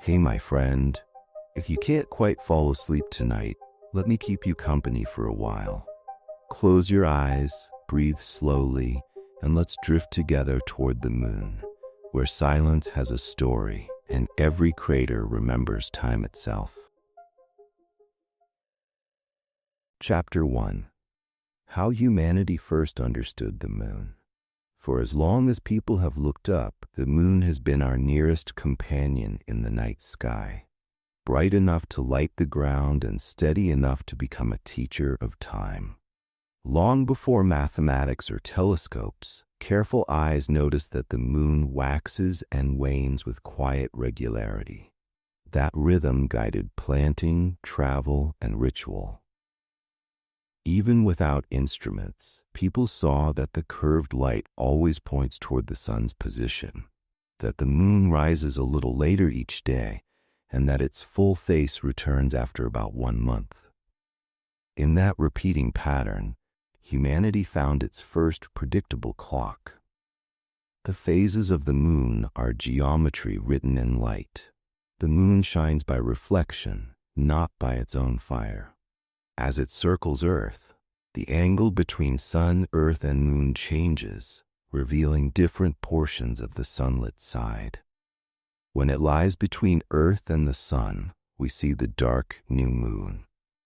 Hey, my friend, if you can't quite fall asleep tonight, let me keep you company for a while. Close your eyes, breathe slowly, and let's drift together toward the moon, where silence has a story and every crater remembers time itself. Chapter 1. How Humanity First Understood the Moon. For as long as people have looked up, the moon has been our nearest companion in the night sky, bright enough to light the ground and steady enough to become a teacher of time. Long before mathematics or telescopes, careful eyes noticed that the moon waxes and wanes with quiet regularity. That rhythm guided planting, travel, and ritual. Even without instruments, people saw that the curved light always points toward the sun's position, that the moon rises a little later each day, and that its full face returns after about 1 month. In that repeating pattern, humanity found its first predictable clock. The phases of the moon are geometry written in light. The moon shines by reflection, not by its own fire. As it circles Earth, the angle between sun, earth, and moon changes, revealing different portions of the sunlit side. When it lies between Earth and the sun, we see the dark new moon.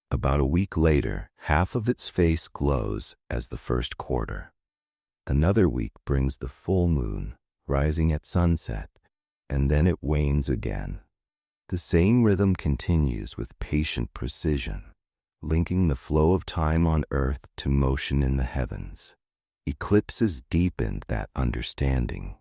About a week later, half of its face glows as the first quarter. Another week brings the full moon, rising at sunset, and then it wanes again. The same rhythm continues with patient precision, linking the flow of time on Earth to motion in the heavens. Eclipses deepened that understanding.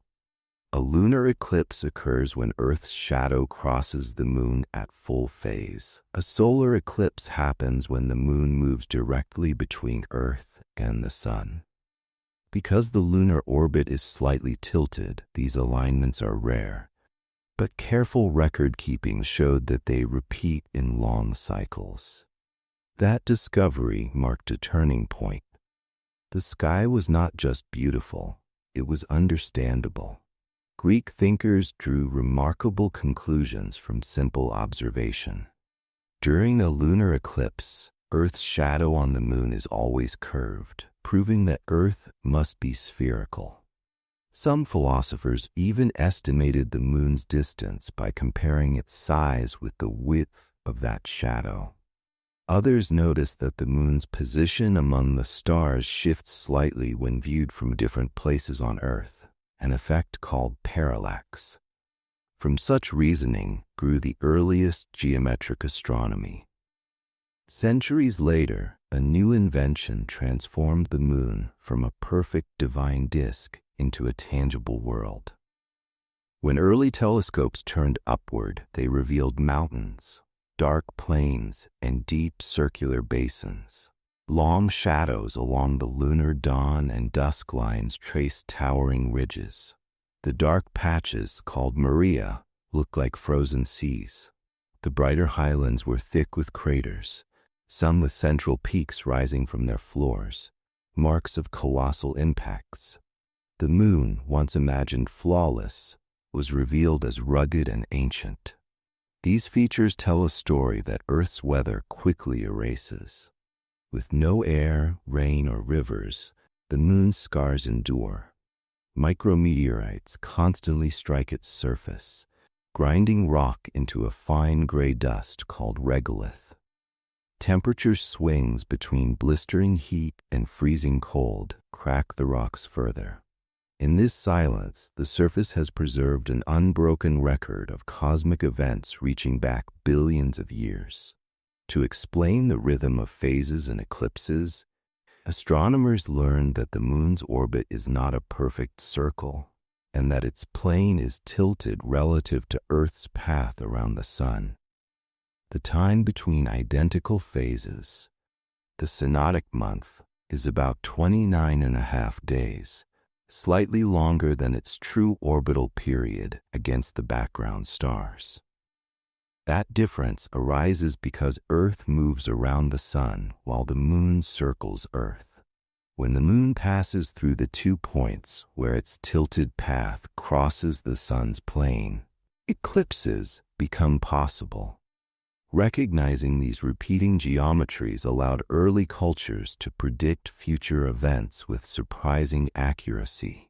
A lunar eclipse occurs when Earth's shadow crosses the moon at full phase. A solar eclipse happens when the moon moves directly between Earth and the sun. Because the lunar orbit is slightly tilted, these alignments are rare, but careful record-keeping showed that they repeat in long cycles. That discovery marked a turning point. The sky was not just beautiful, it was understandable. Greek thinkers drew remarkable conclusions from simple observation. During a lunar eclipse, Earth's shadow on the moon is always curved, proving that Earth must be spherical. Some philosophers even estimated the moon's distance by comparing its size with the width of that shadow. Others noticed that the moon's position among the stars shifts slightly when viewed from different places on Earth, an effect called parallax. From such reasoning grew the earliest geometric astronomy. Centuries later, a new invention transformed the moon from a perfect divine disk into a tangible world. When early telescopes turned upward, they revealed mountains, dark plains, and deep circular basins. Long shadows along the lunar dawn and dusk lines traced towering ridges. The dark patches, called Maria, looked like frozen seas. The brighter highlands were thick with craters, some with central peaks rising from their floors, marks of colossal impacts. The moon, once imagined flawless, was revealed as rugged and ancient. These features tell a story that Earth's weather quickly erases. With no air, rain, or rivers, the moon's scars endure. Micrometeorites constantly strike its surface, grinding rock into a fine gray dust called regolith. Temperature swings between blistering heat and freezing cold crack the rocks further. In this silence, the surface has preserved an unbroken record of cosmic events reaching back billions of years. To explain the rhythm of phases and eclipses, astronomers learned that the moon's orbit is not a perfect circle, and that its plane is tilted relative to Earth's path around the sun. The time between identical phases, the synodic month, is about 29.5 days, slightly longer than its true orbital period against the background stars. That difference arises because Earth moves around the sun while the moon circles Earth. When the moon passes through the 2 points where its tilted path crosses the sun's plane, eclipses become possible. Recognizing these repeating geometries allowed early cultures to predict future events with surprising accuracy.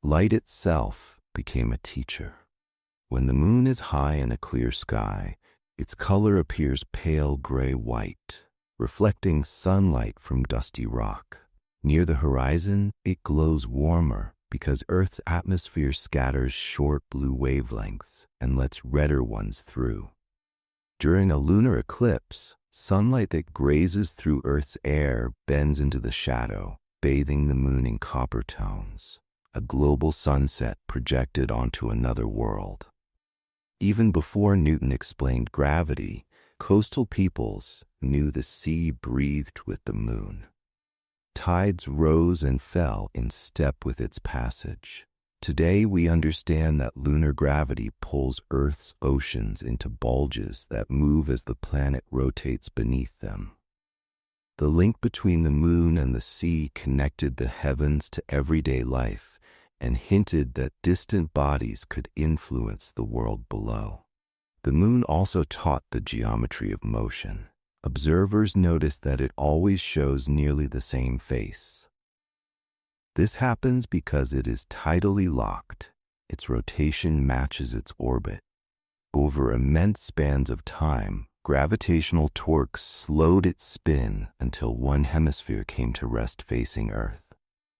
Light itself became a teacher. When the moon is high in a clear sky, its color appears pale gray-white, reflecting sunlight from dusty rock. Near the horizon, it glows warmer because Earth's atmosphere scatters short blue wavelengths and lets redder ones through. During a lunar eclipse, sunlight that grazes through Earth's air bends into the shadow, bathing the moon in copper tones, a global sunset projected onto another world. Even before Newton explained gravity, coastal peoples knew the sea breathed with the moon. Tides rose and fell in step with its passage. Today we understand that lunar gravity pulls Earth's oceans into bulges that move as the planet rotates beneath them. The link between the moon and the sea connected the heavens to everyday life and hinted that distant bodies could influence the world below. The moon also taught the geometry of motion. Observers noticed that it always shows nearly the same face. This happens because it is tidally locked. Its rotation matches its orbit. Over immense spans of time, gravitational torque slowed its spin until one hemisphere came to rest facing Earth.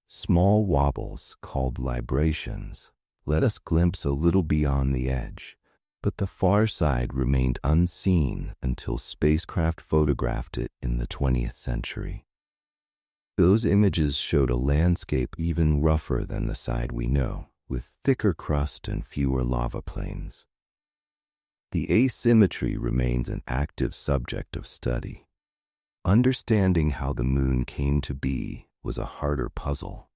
Small wobbles, called librations, let us glimpse a little beyond the edge, but the far side remained unseen until spacecraft photographed it in the 20th century. Those images showed a landscape even rougher than the side we know, with thicker crust and fewer lava plains. The asymmetry remains an active subject of study. Understanding how the moon came to be was a harder puzzle.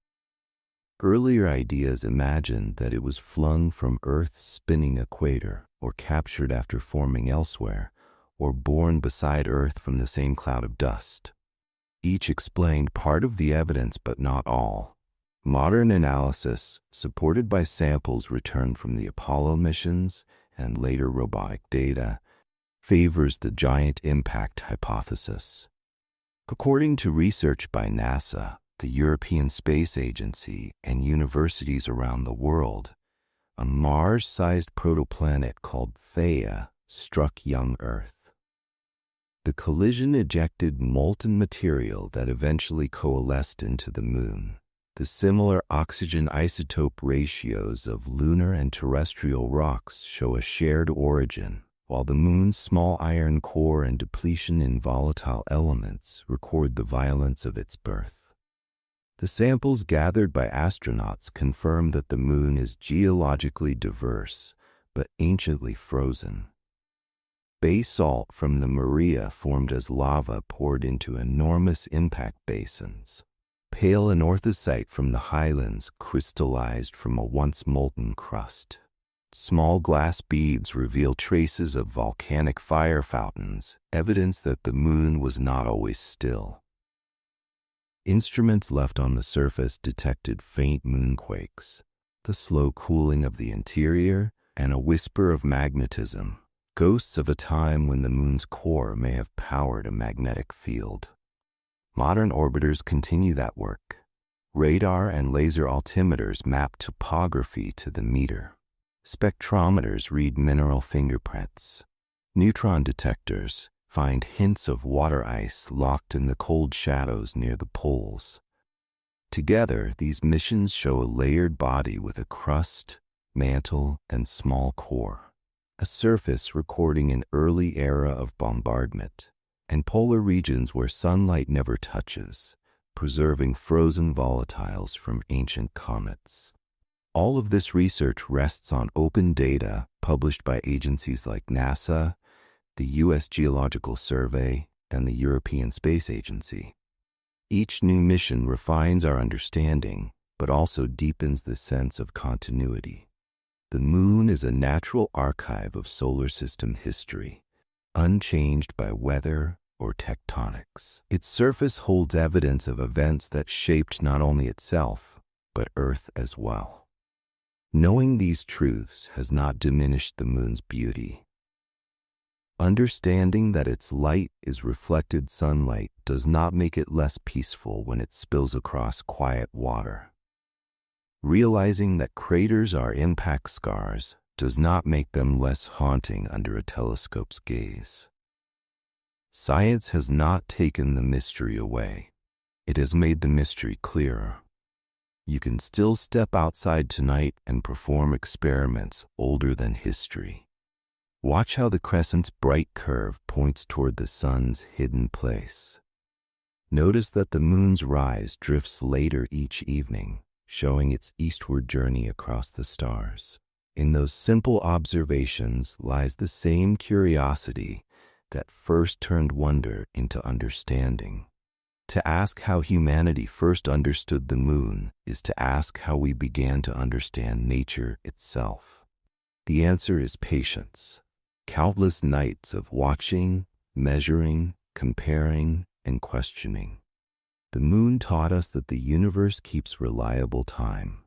Earlier ideas imagined that it was flung from Earth's spinning equator, or captured after forming elsewhere, or born beside Earth from the same cloud of dust. Each explained part of the evidence, but not all. Modern analysis, supported by samples returned from the Apollo missions and later robotic data, favors the giant impact hypothesis. According to research by NASA, the European Space Agency, and universities around the world, a Mars-sized protoplanet called Theia struck young Earth. The collision ejected molten material that eventually coalesced into the moon. The similar oxygen isotope ratios of lunar and terrestrial rocks show a shared origin, while the moon's small iron core and depletion in volatile elements record the violence of its birth. The samples gathered by astronauts confirm that the moon is geologically diverse, but anciently frozen. Basalt from the Maria formed as lava poured into enormous impact basins. Pale anorthosite from the highlands crystallized from a once molten crust. Small glass beads reveal traces of volcanic fire fountains, evidence that the moon was not always still. Instruments left on the surface detected faint moonquakes, the slow cooling of the interior, and a whisper of magnetism, ghosts of a time when the moon's core may have powered a magnetic field. Modern orbiters continue that work. Radar and laser altimeters map topography to the meter. Spectrometers read mineral fingerprints. Neutron detectors find hints of water ice locked in the cold shadows near the poles. Together, these missions show a layered body with a crust, mantle, and small core, a surface recording an early era of bombardment, and polar regions where sunlight never touches, preserving frozen volatiles from ancient comets. All of this research rests on open data published by agencies like NASA, the U.S. Geological Survey, and the European Space Agency. Each new mission refines our understanding, but also deepens the sense of continuity. The moon is a natural archive of solar system history, unchanged by weather, or tectonics. Its surface holds evidence of events that shaped not only itself, but Earth as well. Knowing these truths has not diminished the moon's beauty. Understanding that its light is reflected sunlight does not make it less peaceful when it spills across quiet water. Realizing that craters are impact scars does not make them less haunting under a telescope's gaze. Science has not taken the mystery away. It has made the mystery clearer. You can still step outside tonight and perform experiments older than history. Watch how the crescent's bright curve points toward the sun's hidden place. Notice that the moon's rise drifts later each evening, showing its eastward journey across the stars. In those simple observations lies the same curiosity that first turned wonder into understanding. To ask how humanity first understood the moon is to ask how we began to understand nature itself. The answer is patience. Countless nights of watching, measuring, comparing, and questioning. The moon taught us that the universe keeps reliable time,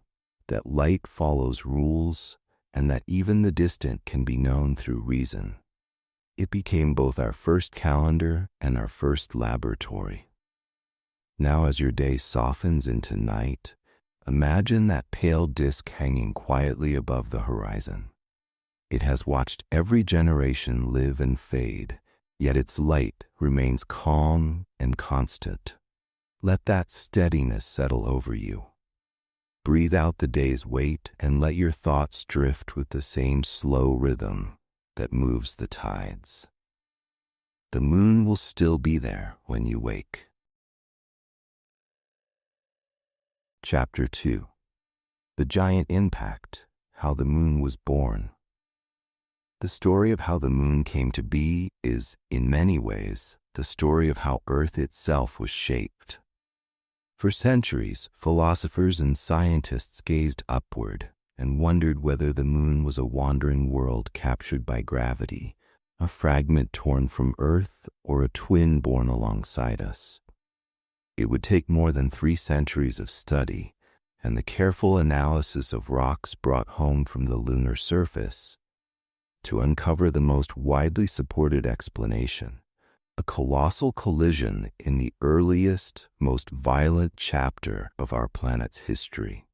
that light follows rules, and that even the distant can be known through reason. It became both our first calendar and our first laboratory. Now, as your day softens into night, imagine that pale disk hanging quietly above the horizon. It has watched every generation live and fade, yet its light remains calm and constant. Let that steadiness settle over you. Breathe out the day's weight and let your thoughts drift with the same slow rhythm that moves the tides. The moon will still be there when you wake. Chapter 2. The Giant Impact, How the Moon Was Born. The story of how the moon came to be is, in many ways, the story of how Earth itself was shaped. For centuries, philosophers and scientists gazed upward and wondered whether the moon was a wandering world captured by gravity, a fragment torn from Earth, or a twin born alongside us. It would take more than 3 centuries of study and the careful analysis of rocks brought home from the lunar surface to uncover the most widely supported explanation: a colossal collision in the earliest, most violent chapter of our planet's history.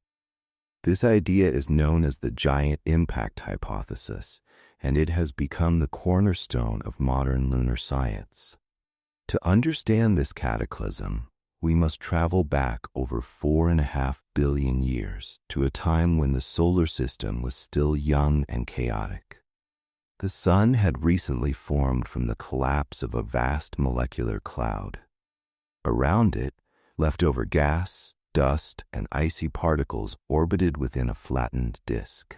This idea is known as the giant impact hypothesis, and it has become the cornerstone of modern lunar science. To understand this cataclysm, we must travel back over 4.5 billion years to a time when the solar system was still young and chaotic. The sun had recently formed from the collapse of a vast molecular cloud. Around it, leftover gas, dust, and icy particles orbited within a flattened disk.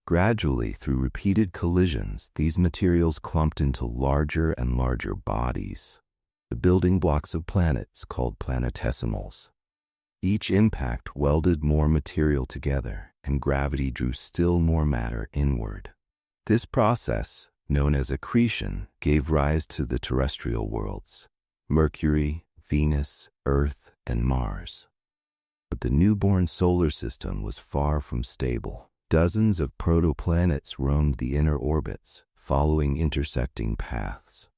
Gradually, through repeated collisions, these materials clumped into larger and larger bodies, the building blocks of planets called planetesimals. Each impact welded more material together, and gravity drew still more matter inward. This process, known as accretion, gave rise to the terrestrial worlds: Mercury, Venus, Earth, and Mars. But the newborn solar system was far from stable. Dozens of protoplanets roamed the inner orbits, following intersecting paths.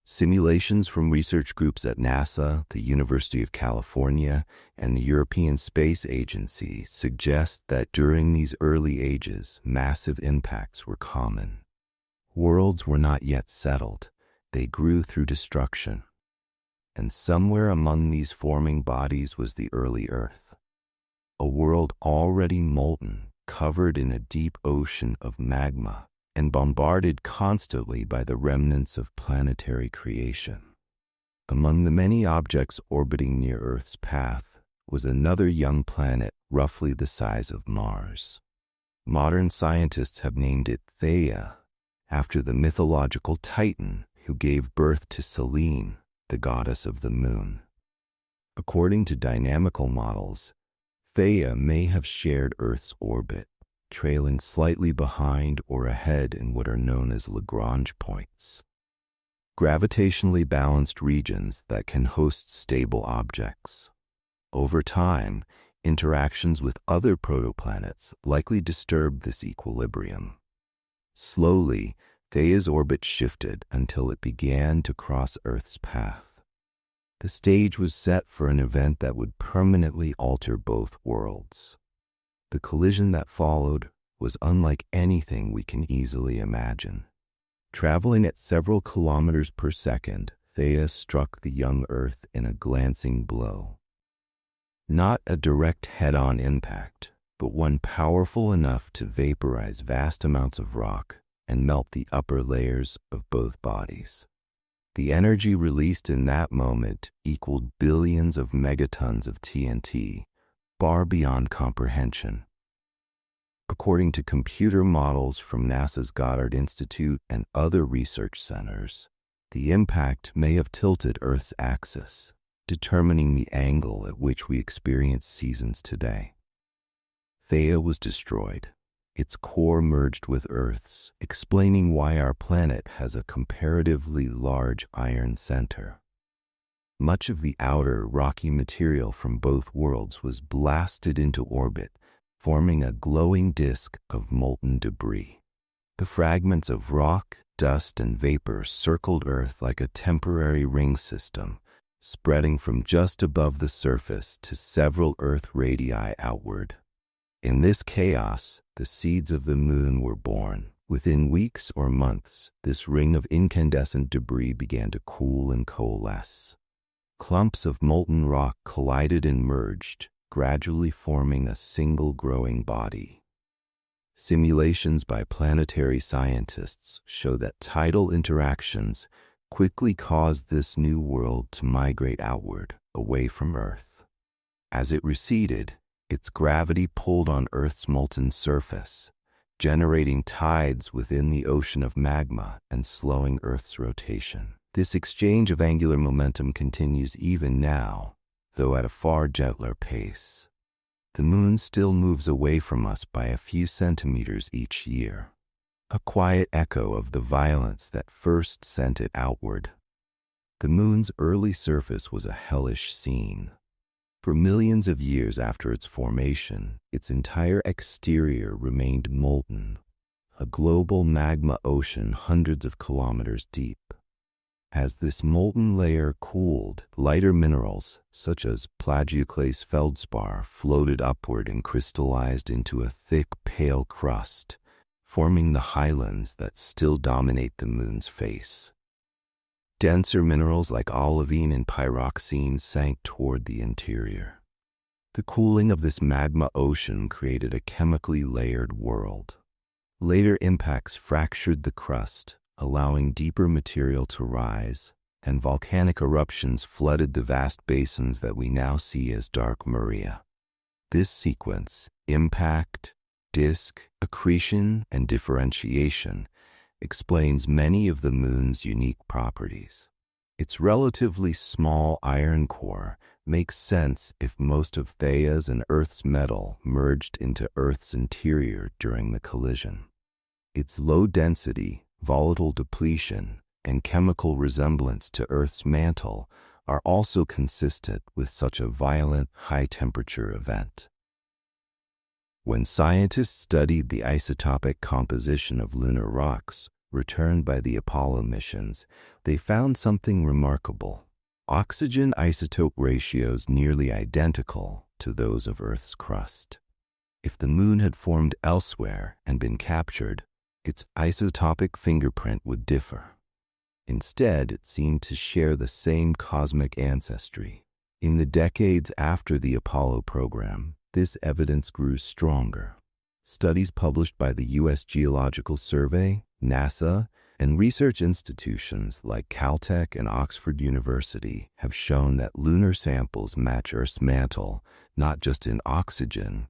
Simulations from research groups at NASA, the University of California, and the European Space Agency suggest that during these early ages, massive impacts were common. Worlds were not yet settled. They grew through destruction. And somewhere among these forming bodies was the early Earth, a world already molten, covered in a deep ocean of magma, and bombarded constantly by the remnants of planetary creation. Among the many objects orbiting near Earth's path was another young planet roughly the size of Mars. Modern scientists have named it Theia, after the mythological Titan who gave birth to Selene, the goddess of the moon. According to dynamical models, Theia may have shared Earth's orbit, trailing slightly behind or ahead in what are known as Lagrange points. gravitationally balanced regions that can host stable objects. Over time, interactions with other protoplanets likely disturbed this equilibrium. Slowly, Theia's orbit shifted until it began to cross Earth's path. The stage was set for an event that would permanently alter both worlds. The collision that followed was unlike anything we can easily imagine. Traveling at several kilometers per second, Theia struck the young Earth in a glancing blow. Not a direct head-on impact, but one powerful enough to vaporize vast amounts of rock and melt the upper layers of both bodies. The energy released in that moment equaled billions of megatons of TNT, far beyond comprehension. According to computer models from NASA's Goddard Institute and other research centers, the impact may have tilted Earth's axis, determining the angle at which we experience seasons today. Theia was destroyed, its core merged with Earth's, explaining why our planet has a comparatively large iron center. Much of the outer, rocky material from both worlds was blasted into orbit, forming a glowing disk of molten debris. The fragments of rock, dust, and vapor circled Earth like a temporary ring system, spreading from just above the surface to several Earth radii outward. In this chaos, the seeds of the moon were born. Within weeks or months, this ring of incandescent debris began to cool and coalesce. Clumps of molten rock collided and merged, gradually forming a single growing body. Simulations by planetary scientists show that tidal interactions quickly caused this new world to migrate outward, away from Earth. As it receded, its gravity pulled on Earth's molten surface, generating tides within the ocean of magma and slowing Earth's rotation. This exchange of angular momentum continues even now, though at a far gentler pace. The moon still moves away from us by a few centimeters each year, a quiet echo of the violence that first sent it outward. The moon's early surface was a hellish scene. For millions of years after its formation, its entire exterior remained molten, a global magma ocean hundreds of kilometers deep. As this molten layer cooled, lighter minerals, such as plagioclase feldspar, floated upward and crystallized into a thick, pale crust, forming the highlands that still dominate the moon's face. Denser minerals like olivine and pyroxene sank toward the interior. The cooling of this magma ocean created a chemically layered world. Later impacts fractured the crust, allowing deeper material to rise, and volcanic eruptions flooded the vast basins that we now see as dark Maria. This sequence, impact, disk, accretion, and differentiation, explains many of the moon's unique properties. Its relatively small iron core makes sense if most of Theia's and Earth's metal merged into Earth's interior during the collision. Its low density, volatile depletion, and chemical resemblance to Earth's mantle are also consistent with such a violent, high-temperature event. When scientists studied the isotopic composition of lunar rocks returned by the Apollo missions, they found something remarkable: oxygen isotope ratios nearly identical to those of Earth's crust. If the moon had formed elsewhere and been captured, its isotopic fingerprint would differ. Instead, it seemed to share the same cosmic ancestry. In the decades after the Apollo program, this evidence grew stronger. Studies published by the U.S. Geological Survey, NASA, and research institutions like Caltech and Oxford University have shown that lunar samples match Earth's mantle not just in oxygen,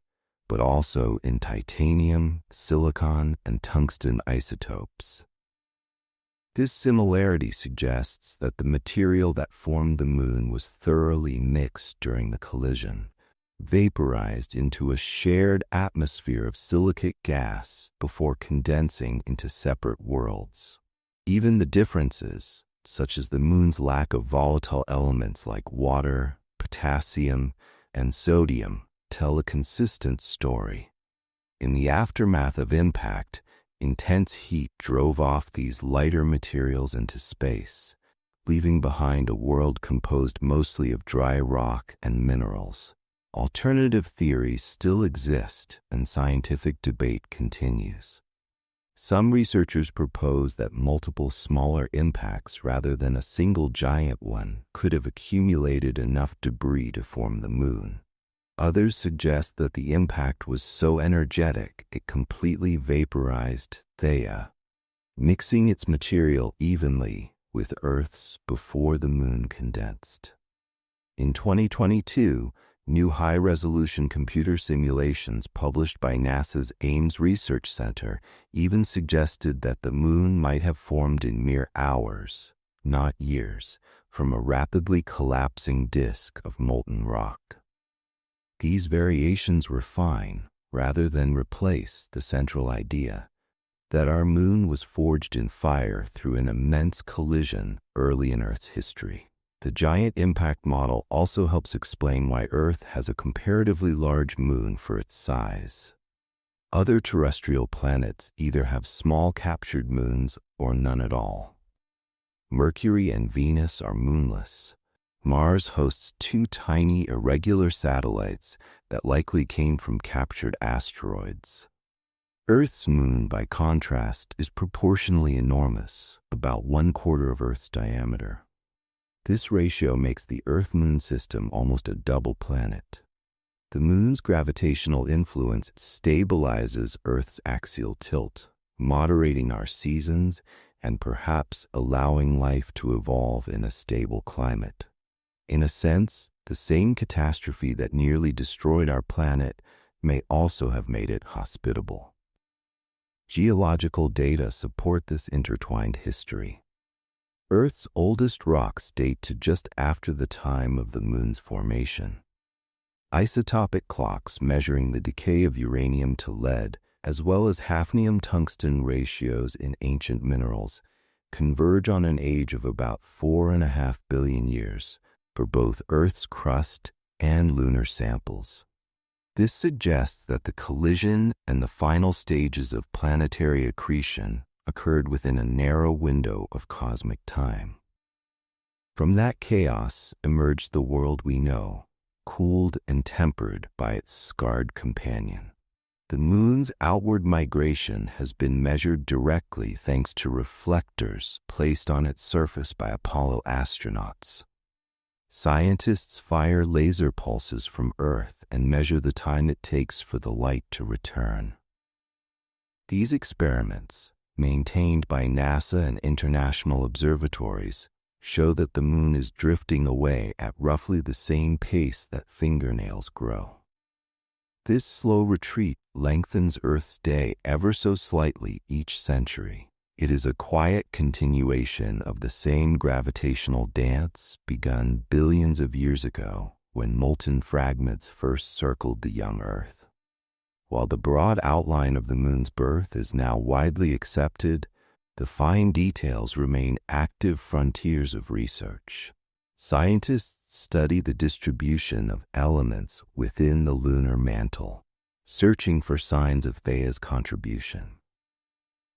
but also in titanium, silicon, and tungsten isotopes. This similarity suggests that the material that formed the moon was thoroughly mixed during the collision, vaporized into a shared atmosphere of silicate gas before condensing into separate worlds. Even the differences, such as the moon's lack of volatile elements like water, potassium, and sodium, tell a consistent story. In the aftermath of impact, intense heat drove off these lighter materials into space, leaving behind a world composed mostly of dry rock and minerals. Alternative theories still exist, and scientific debate continues. Some researchers propose that multiple smaller impacts rather than a single giant one could have accumulated enough debris to form the moon. Others suggest that the impact was so energetic it completely vaporized Theia, mixing its material evenly with Earth's before the moon condensed. In 2022, new high-resolution computer simulations published by NASA's Ames Research Center even suggested that the moon might have formed in mere hours, not years, from a rapidly collapsing disk of molten rock. These variations refine, rather than replace, the central idea that our moon was forged in fire through an immense collision early in Earth's history. The giant impact model also helps explain why Earth has a comparatively large moon for its size. Other terrestrial planets either have small captured moons or none at all. Mercury and Venus are moonless. Mars hosts 2 tiny irregular satellites that likely came from captured asteroids. Earth's moon, by contrast, is proportionally enormous, about 1/4 of Earth's diameter. This ratio makes the Earth-Moon system almost a double planet. The moon's gravitational influence stabilizes Earth's axial tilt, moderating our seasons and perhaps allowing life to evolve in a stable climate. In a sense, the same catastrophe that nearly destroyed our planet may also have made it hospitable. Geological data support this intertwined history. Earth's oldest rocks date to just after the time of the moon's formation. Isotopic clocks measuring the decay of uranium to lead, as well as hafnium-tungsten ratios in ancient minerals, converge on an age of about 4.5 billion years for both Earth's crust and lunar samples. This suggests that the collision and the final stages of planetary accretion occurred within a narrow window of cosmic time. From that chaos emerged the world we know, cooled and tempered by its scarred companion. The moon's outward migration has been measured directly thanks to reflectors placed on its surface by Apollo astronauts. Scientists fire laser pulses from Earth and measure the time it takes for the light to return. These experiments, maintained by NASA and international observatories, show that the moon is drifting away at roughly the same pace that fingernails grow. This slow retreat lengthens Earth's day ever so slightly each century. It is a quiet continuation of the same gravitational dance begun billions of years ago when molten fragments first circled the young Earth. While the broad outline of the moon's birth is now widely accepted, the fine details remain active frontiers of research. Scientists study the distribution of elements within the lunar mantle, searching for signs of Theia's contribution.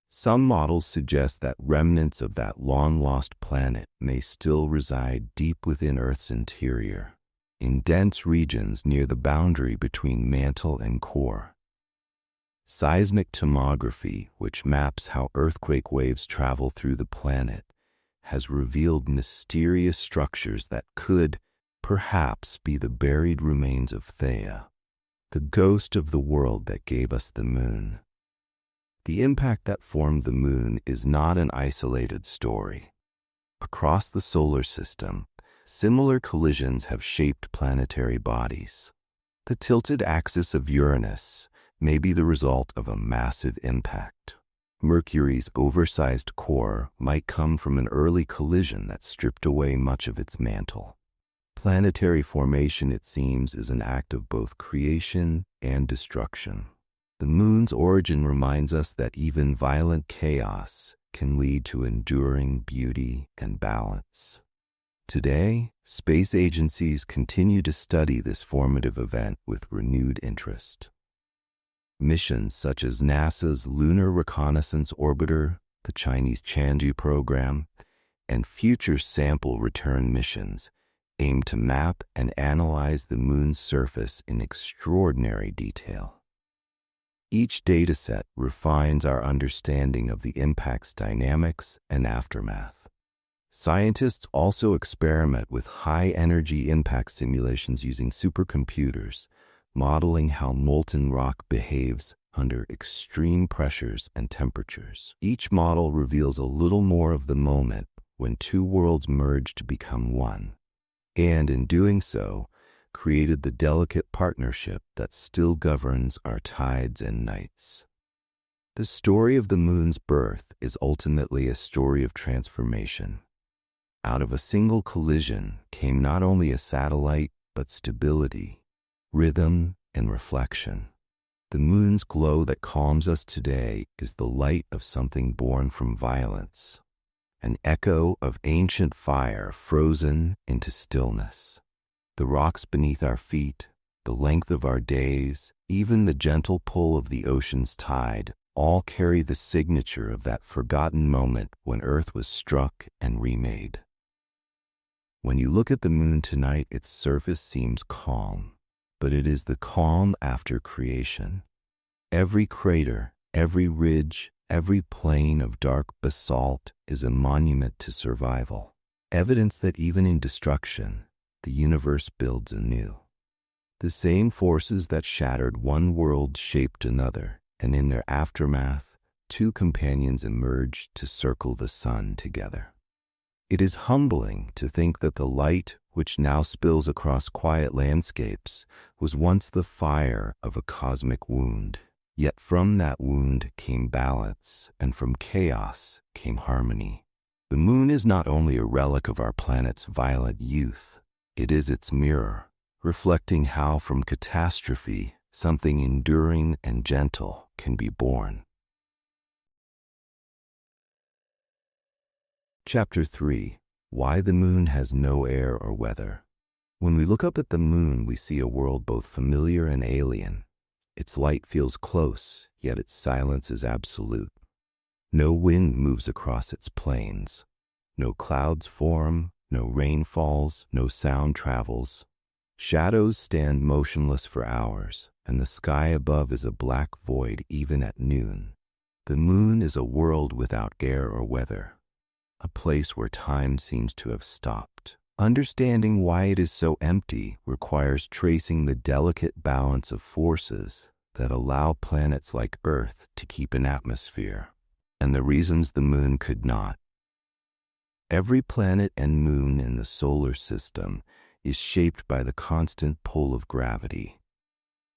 Some models suggest that remnants of that long-lost planet may still reside deep within Earth's interior, in dense regions near the boundary between mantle and core. Seismic tomography, which maps how earthquake waves travel through the planet, has revealed mysterious structures that could, perhaps, be the buried remains of Theia, the ghost of the world that gave us the moon. The impact that formed the moon is not an isolated story. Across the solar system, similar collisions have shaped planetary bodies. The tilted axis of Uranus may be the result of a massive impact. Mercury's oversized core might come from an early collision that stripped away much of its mantle. Planetary formation, it seems, is an act of both creation and destruction. The moon's origin reminds us that even violent chaos can lead to enduring beauty and balance. Today, space agencies continue to study this formative event with renewed interest. Missions such as NASA's Lunar Reconnaissance Orbiter, the Chinese Chang'e program, and future sample return missions aim to map and analyze the moon's surface in extraordinary detail. Each dataset refines our understanding of the impact's dynamics and aftermath. Scientists also experiment with high-energy impact simulations using supercomputers, modeling how molten rock behaves under extreme pressures and temperatures. Each model reveals a little more of the moment when two worlds merged to become one, and in doing so, created the delicate partnership that still governs our tides and nights. The story of the moon's birth is ultimately a story of transformation. Out of a single collision came not only a satellite, but stability, rhythm, and reflection. The moon's glow that calms us today is the light of something born from violence, an echo of ancient fire frozen into stillness. The rocks beneath our feet, the length of our days, even the gentle pull of the ocean's tide, all carry the signature of that forgotten moment when Earth was struck and remade. When you look at the moon tonight, its surface seems calm, but it is the calm after creation. Every crater, every ridge, every plain of dark basalt is a monument to survival, evidence that even in destruction, the universe builds anew. The same forces that shattered one world shaped another, and in their aftermath, two companions emerged to circle the sun together. It is humbling to think that the light, which now spills across quiet landscapes, was once the fire of a cosmic wound. Yet from that wound came balance, and from chaos came harmony. The moon is not only a relic of our planet's violent youth, it is its mirror, reflecting how from catastrophe something enduring and gentle can be born. Chapter 3. Why the Moon Has No Air or Weather. When we look up at the moon, we see a world both familiar and alien. Its light feels close, yet its silence is absolute. No wind moves across its plains. No clouds form, no rain falls, no sound travels. Shadows stand motionless for hours, and the sky above is a black void even at noon. The moon is a world without air or weather, a place where time seems to have stopped. Understanding why it is so empty requires tracing the delicate balance of forces that allow planets like Earth to keep an atmosphere, and the reasons the moon could not. Every planet and moon in the solar system is shaped by the constant pull of gravity.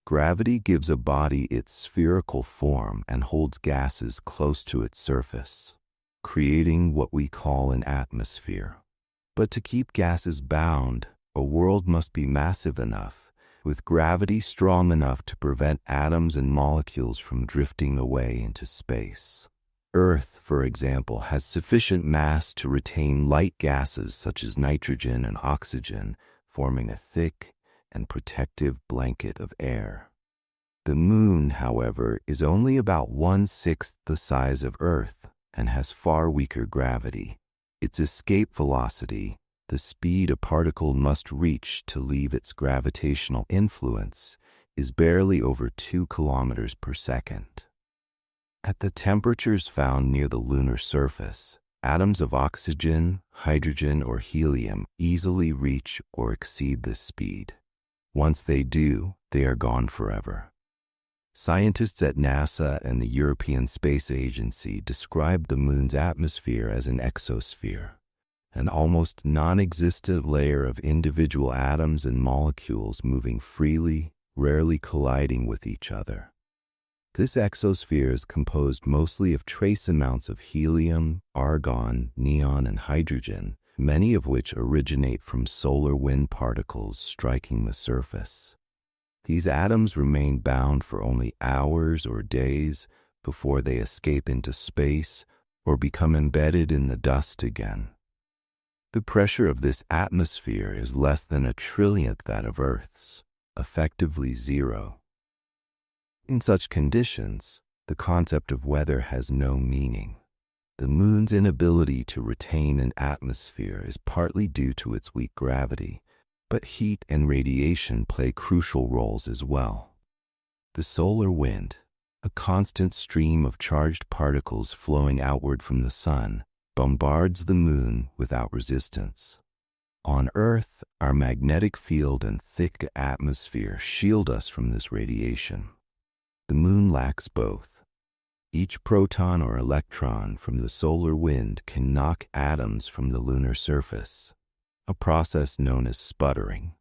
Gravity gives a body its spherical form and holds gases close to its surface, creating what we call an atmosphere. But to keep gases bound, a world must be massive enough, with gravity strong enough to prevent atoms and molecules from drifting away into space. Earth, for example, has sufficient mass to retain light gases such as nitrogen and oxygen, forming a thick and protective blanket of air. The moon, however, is only about 1/6 the size of Earth and has far weaker gravity. Its escape velocity, the speed a particle must reach to leave its gravitational influence, is barely over 2 kilometers per second. At the temperatures found near the lunar surface, atoms of oxygen, hydrogen, or helium easily reach or exceed this speed. Once they do, they are gone forever. Scientists at NASA and the European Space Agency describe the moon's atmosphere as an exosphere, an almost non-existent layer of individual atoms and molecules moving freely, rarely colliding with each other. This exosphere is composed mostly of trace amounts of helium, argon, neon, and hydrogen, many of which originate from solar wind particles striking the surface. These atoms remain bound for only hours or days before they escape into space or become embedded in the dust again. The pressure of this atmosphere is less than a trillionth that of Earth's, effectively zero. In such conditions, the concept of weather has no meaning. The moon's inability to retain an atmosphere is partly due to its weak gravity, but heat and radiation play crucial roles as well. The solar wind, a constant stream of charged particles flowing outward from the sun, bombards the moon without resistance. On Earth, our magnetic field and thick atmosphere shield us from this radiation. The moon lacks both. Each proton or electron from the solar wind can knock atoms from the lunar surface, a process known as sputtering.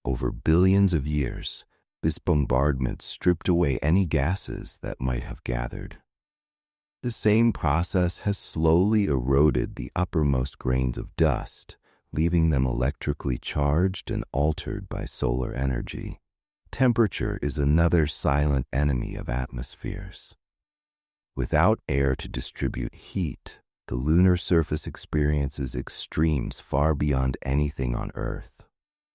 Over billions of years, this bombardment stripped away any gases that might have gathered. The same process has slowly eroded the uppermost grains of dust, leaving them electrically charged and altered by solar energy. Temperature is another silent enemy of atmospheres. Without air to distribute heat, the lunar surface experiences extremes far beyond anything on Earth.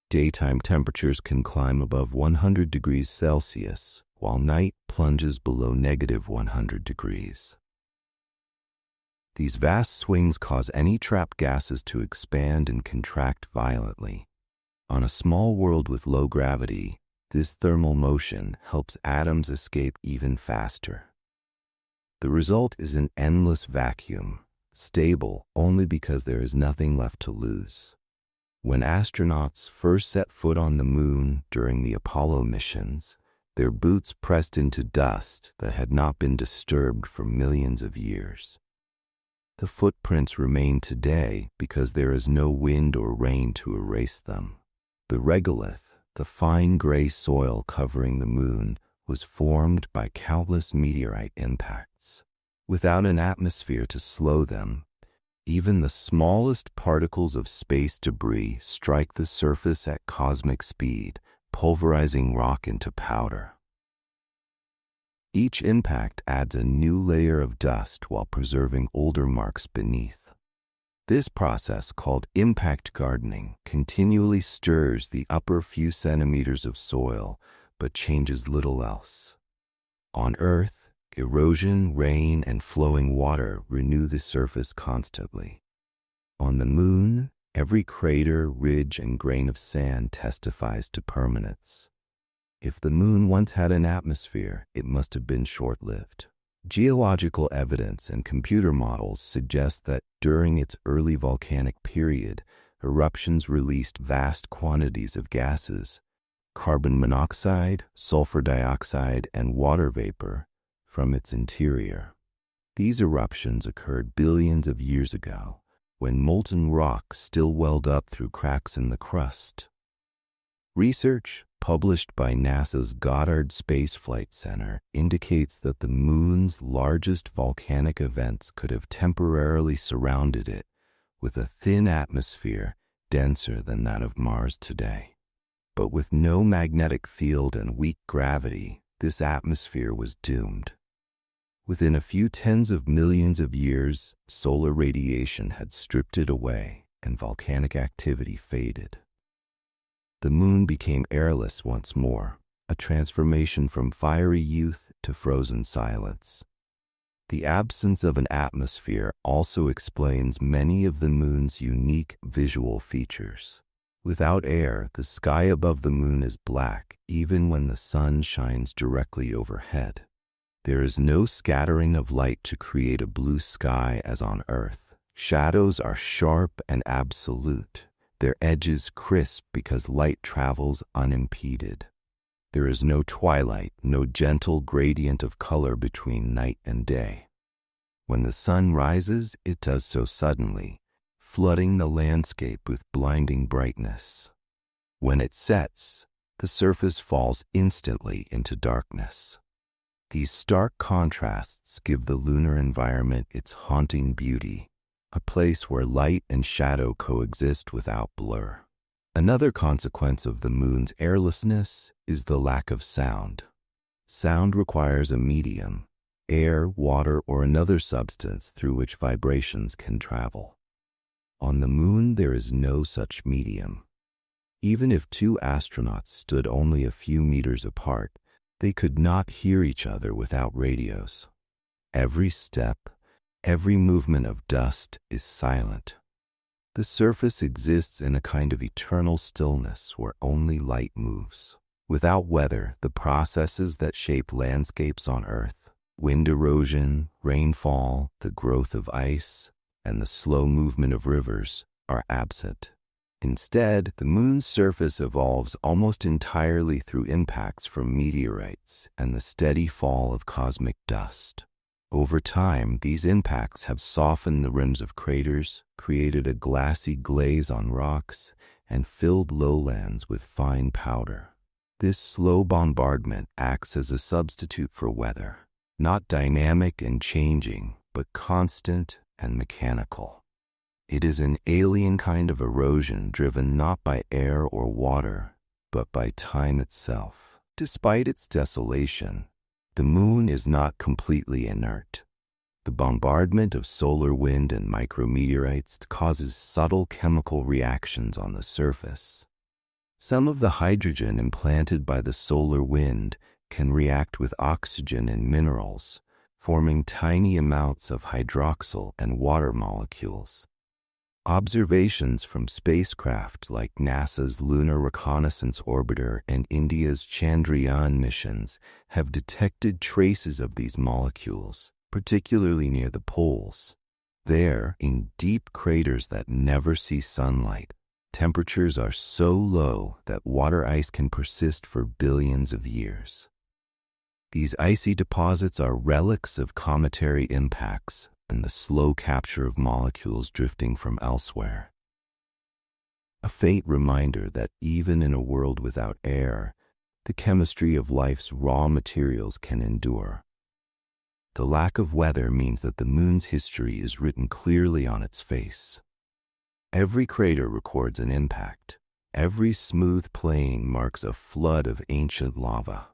Daytime temperatures can climb above 100 degrees Celsius, while night plunges below -100 degrees. These vast swings cause any trapped gases to expand and contract violently. On a small world with low gravity, this thermal motion helps atoms escape even faster. The result is an endless vacuum, stable only because there is nothing left to lose. When astronauts first set foot on the moon during the Apollo missions, their boots pressed into dust that had not been disturbed for millions of years. The footprints remain today because there is no wind or rain to erase them. The regolith, the fine gray soil covering the moon, was formed by countless meteorite impacts. Without an atmosphere to slow them, even the smallest particles of space debris strike the surface at cosmic speed, pulverizing rock into powder. Each impact adds a new layer of dust while preserving older marks beneath. This process, called impact gardening, continually stirs the upper few centimeters of soil, but changes little else. On Earth, erosion, rain, and flowing water renew the surface constantly. On the moon, every crater, ridge, and grain of sand testifies to permanence. If the moon once had an atmosphere, it must have been short-lived. Geological evidence and computer models suggest that during its early volcanic period, eruptions released vast quantities of gases, carbon monoxide, sulfur dioxide, and water vapor, from its interior. These eruptions occurred billions of years ago, when molten rock still welled up through cracks in the crust. Research published by NASA's Goddard Space Flight Center indicates that the moon's largest volcanic events could have temporarily surrounded it with a thin atmosphere denser than that of Mars today. But with no magnetic field and weak gravity, this atmosphere was doomed. Within a few tens of millions of years, solar radiation had stripped it away and volcanic activity faded. The moon became airless once more, a transformation from fiery youth to frozen silence. The absence of an atmosphere also explains many of the moon's unique visual features. Without air, the sky above the moon is black even when the sun shines directly overhead. There is no scattering of light to create a blue sky as on Earth. Shadows are sharp and absolute, their edges crisp because light travels unimpeded. There is no twilight, no gentle gradient of color between night and day. When the sun rises, it does so suddenly, flooding the landscape with blinding brightness. When it sets, the surface falls instantly into darkness. These stark contrasts give the lunar environment its haunting beauty, a place where light and shadow coexist without blur. Another consequence of the moon's airlessness is the lack of sound. Sound requires a medium, air, water, or another substance through which vibrations can travel. On the moon, there is no such medium. Even if two astronauts stood only a few meters apart, they could not hear each other without radios. Every step, every movement of dust is silent. The surface exists in a kind of eternal stillness where only light moves. Without weather, the processes that shape landscapes on Earth, wind erosion, rainfall, the growth of ice, and the slow movement of rivers, are absent. Instead, the moon's surface evolves almost entirely through impacts from meteorites and the steady fall of cosmic dust. Over time, these impacts have softened the rims of craters, created a glassy glaze on rocks, and filled lowlands with fine powder. This slow bombardment acts as a substitute for weather, not dynamic and changing, but constant and mechanical. It is an alien kind of erosion driven not by air or water, but by time itself. Despite its desolation, the moon is not completely inert. The bombardment of solar wind and micrometeorites causes subtle chemical reactions on the surface. Some of the hydrogen implanted by the solar wind can react with oxygen and minerals, forming tiny amounts of hydroxyl and water molecules. Observations from spacecraft like NASA's Lunar Reconnaissance Orbiter and India's Chandrayaan missions have detected traces of these molecules, particularly near the poles. There, in deep craters that never see sunlight, temperatures are so low that water ice can persist for billions of years. These icy deposits are relics of cometary impacts and the slow capture of molecules drifting from elsewhere. A faint reminder that even in a world without air, the chemistry of life's raw materials can endure. The lack of weather means that the moon's history is written clearly on its face. Every crater records an impact. Every smooth plain marks a flood of ancient lava.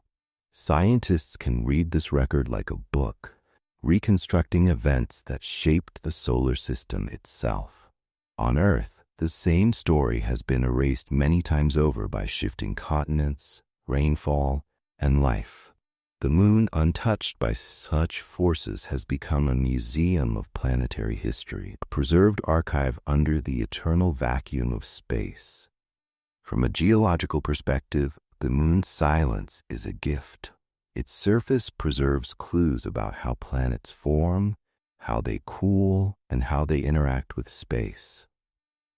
Scientists can read this record like a book, reconstructing events that shaped the solar system itself. On Earth, the same story has been erased many times over by shifting continents, rainfall, and life. The moon, untouched by such forces, has become a museum of planetary history, a preserved archive under the eternal vacuum of space. From a geological perspective, the moon's silence is a gift. Its surface preserves clues about how planets form, how they cool, and how they interact with space.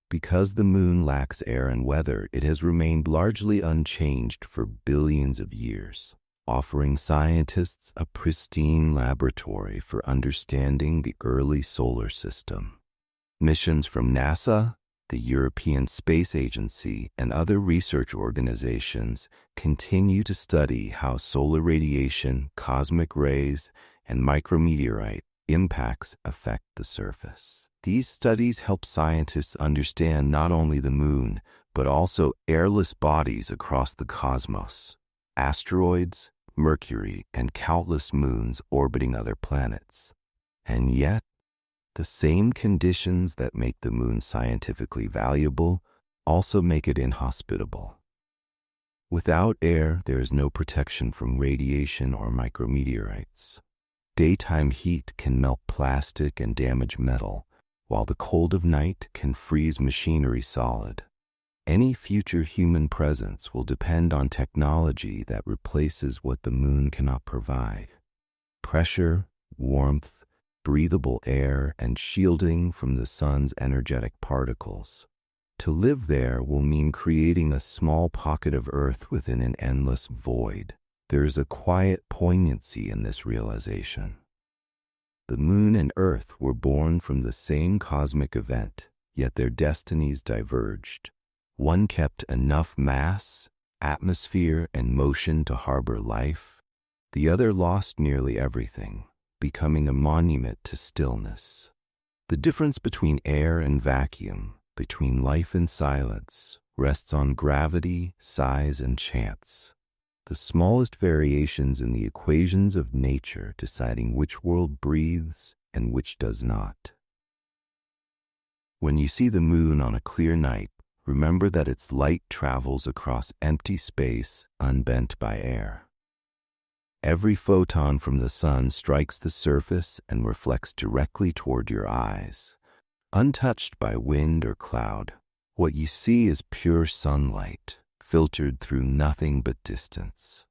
Because the moon lacks air and weather, it has remained largely unchanged for billions of years, offering scientists a pristine laboratory for understanding the early solar system. Missions from NASA, the European Space Agency, and other research organizations continue to study how solar radiation, cosmic rays, and micrometeorite impacts affect the surface. These studies help scientists understand not only the moon, but also airless bodies across the cosmos, asteroids, Mercury, and countless moons orbiting other planets. And yet, the same conditions that make the moon scientifically valuable also make it inhospitable. Without air, there is no protection from radiation or micrometeorites. Daytime heat can melt plastic and damage metal, while the cold of night can freeze machinery solid. Any future human presence will depend on technology that replaces what the moon cannot provide. Pressure, warmth, breathable air, and shielding from the sun's energetic particles. To live there will mean creating a small pocket of Earth within an endless void. There is a quiet poignancy in this realization. The moon and Earth were born from the same cosmic event, yet their destinies diverged. One kept enough mass, atmosphere, and motion to harbor life. The other lost nearly everything, becoming a monument to stillness. The difference between air and vacuum, between life and silence, rests on gravity, size, and chance. The the smallest variations in the equations of nature deciding which world breathes and which does not. When you see the moon on a clear night, remember that its light travels across empty space unbent by air. Every photon from the sun strikes the surface and reflects directly toward your eyes, untouched by wind or cloud. What you see is pure sunlight, filtered through nothing but distance.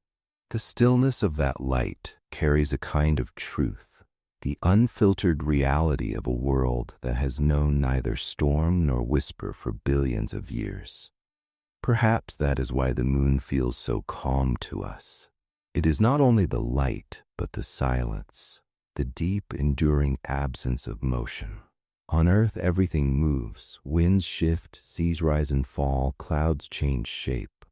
The stillness of that light carries a kind of truth, the unfiltered reality of a world that has known neither storm nor whisper for billions of years. Perhaps that is why the moon feels so calm to us. It is not only the light, but the silence, the deep, enduring absence of motion. On Earth, everything moves. Winds shift, seas rise and fall, clouds change shape.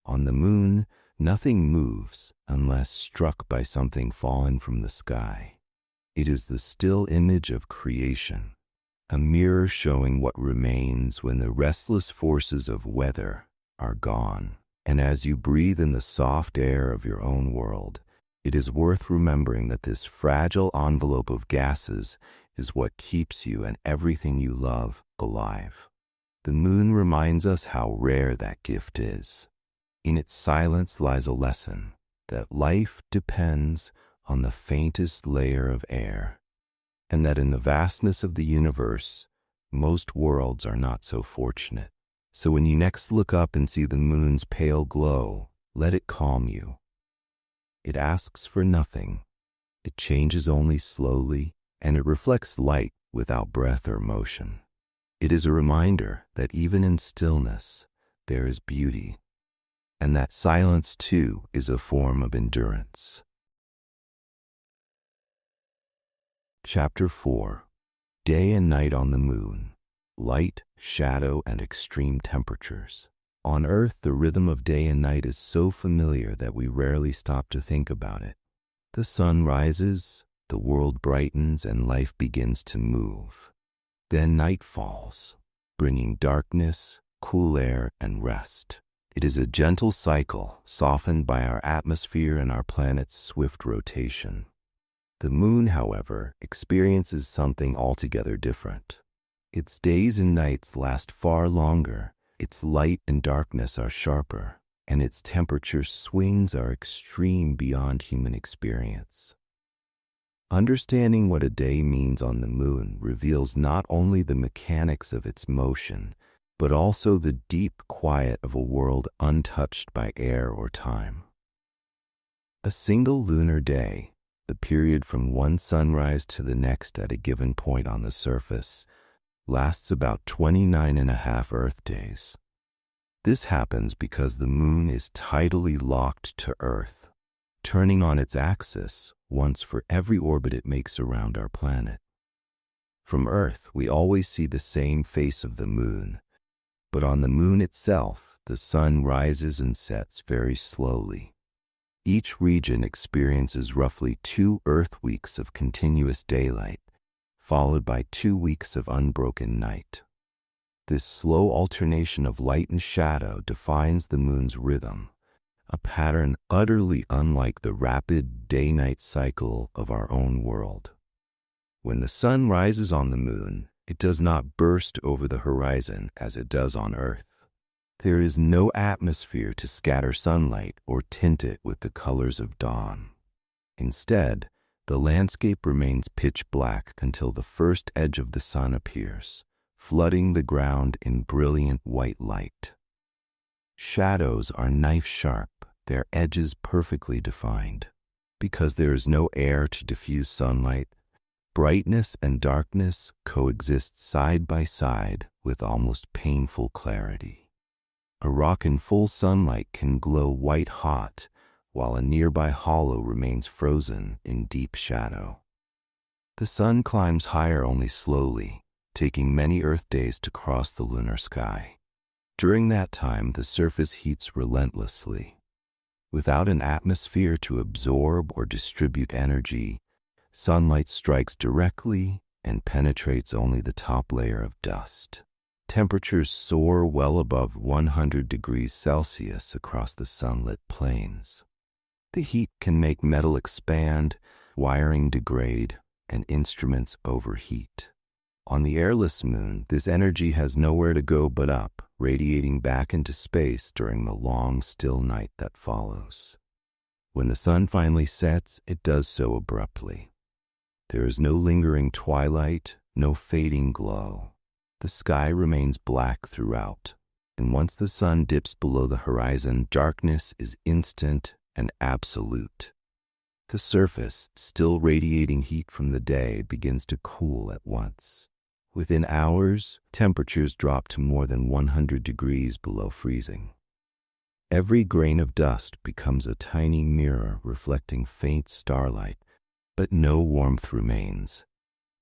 On the moon, nothing moves unless struck by something fallen from the sky. It is the still image of creation, a mirror showing what remains when the restless forces of weather are gone. And as you breathe in the soft air of your own world, it is worth remembering that this fragile envelope of gases is what keeps you and everything you love alive. The moon reminds us how rare that gift is. In its silence lies a lesson that life depends on the faintest layer of air, and that in the vastness of the universe, most worlds are not so fortunate. So when you next look up and see the moon's pale glow, let it calm you. It asks for nothing. It changes only slowly, and it reflects light without breath or motion. It is a reminder that even in stillness, there is beauty, and that silence too is a form of endurance. Chapter 4. Day and Night on the Moon. Light, shadow, and extreme temperatures. On Earth, the rhythm of day and night is so familiar that we rarely stop to think about it. The sun rises, the world brightens, and life begins to move. Then night falls, bringing darkness, cool air, and rest. It is a gentle cycle, softened by our atmosphere and our planet's swift rotation. The moon, however, experiences something altogether different. Its days and nights last far longer, its light and darkness are sharper, and its temperature swings are extreme beyond human experience. Understanding what a day means on the moon reveals not only the mechanics of its motion, but also the deep quiet of a world untouched by air or time. A single lunar day, the period from one sunrise to the next at a given point on the surface, lasts about 29.5 Earth days. This happens because the moon is tidally locked to Earth, turning on its axis once for every orbit it makes around our planet. From Earth, we always see the same face of the moon, but on the moon itself, the sun rises and sets very slowly. Each region experiences roughly 2 Earth weeks of continuous daylight, followed by 2 weeks of unbroken night. This slow alternation of light and shadow defines the moon's rhythm, a pattern utterly unlike the rapid day-night cycle of our own world. When the sun rises on the moon, it does not burst over the horizon as it does on Earth. There is no atmosphere to scatter sunlight or tint it with the colors of dawn. Instead, the landscape remains pitch black until the first edge of the sun appears, flooding the ground in brilliant white light. Shadows are knife-sharp, their edges perfectly defined. Because there is no air to diffuse sunlight, brightness and darkness coexist side by side with almost painful clarity. A rock in full sunlight can glow white-hot, while a nearby hollow remains frozen in deep shadow. The sun climbs higher only slowly, taking many Earth days to cross the lunar sky. During that time, the surface heats relentlessly. Without an atmosphere to absorb or distribute energy, sunlight strikes directly and penetrates only the top layer of dust. Temperatures soar well above 100 degrees Celsius across the sunlit plains. The heat can make metal expand, wiring degrade, and instruments overheat. On the airless moon, this energy has nowhere to go but up, radiating back into space during the long, still night that follows. When the sun finally sets, it does so abruptly. There is no lingering twilight, no fading glow. The sky remains black throughout, and once the sun dips below the horizon, darkness is instant and absolute. The surface, still radiating heat from the day, begins to cool at once. Within hours, temperatures drop to more than 100 degrees below freezing. Every grain of dust becomes a tiny mirror reflecting faint starlight, but no warmth remains.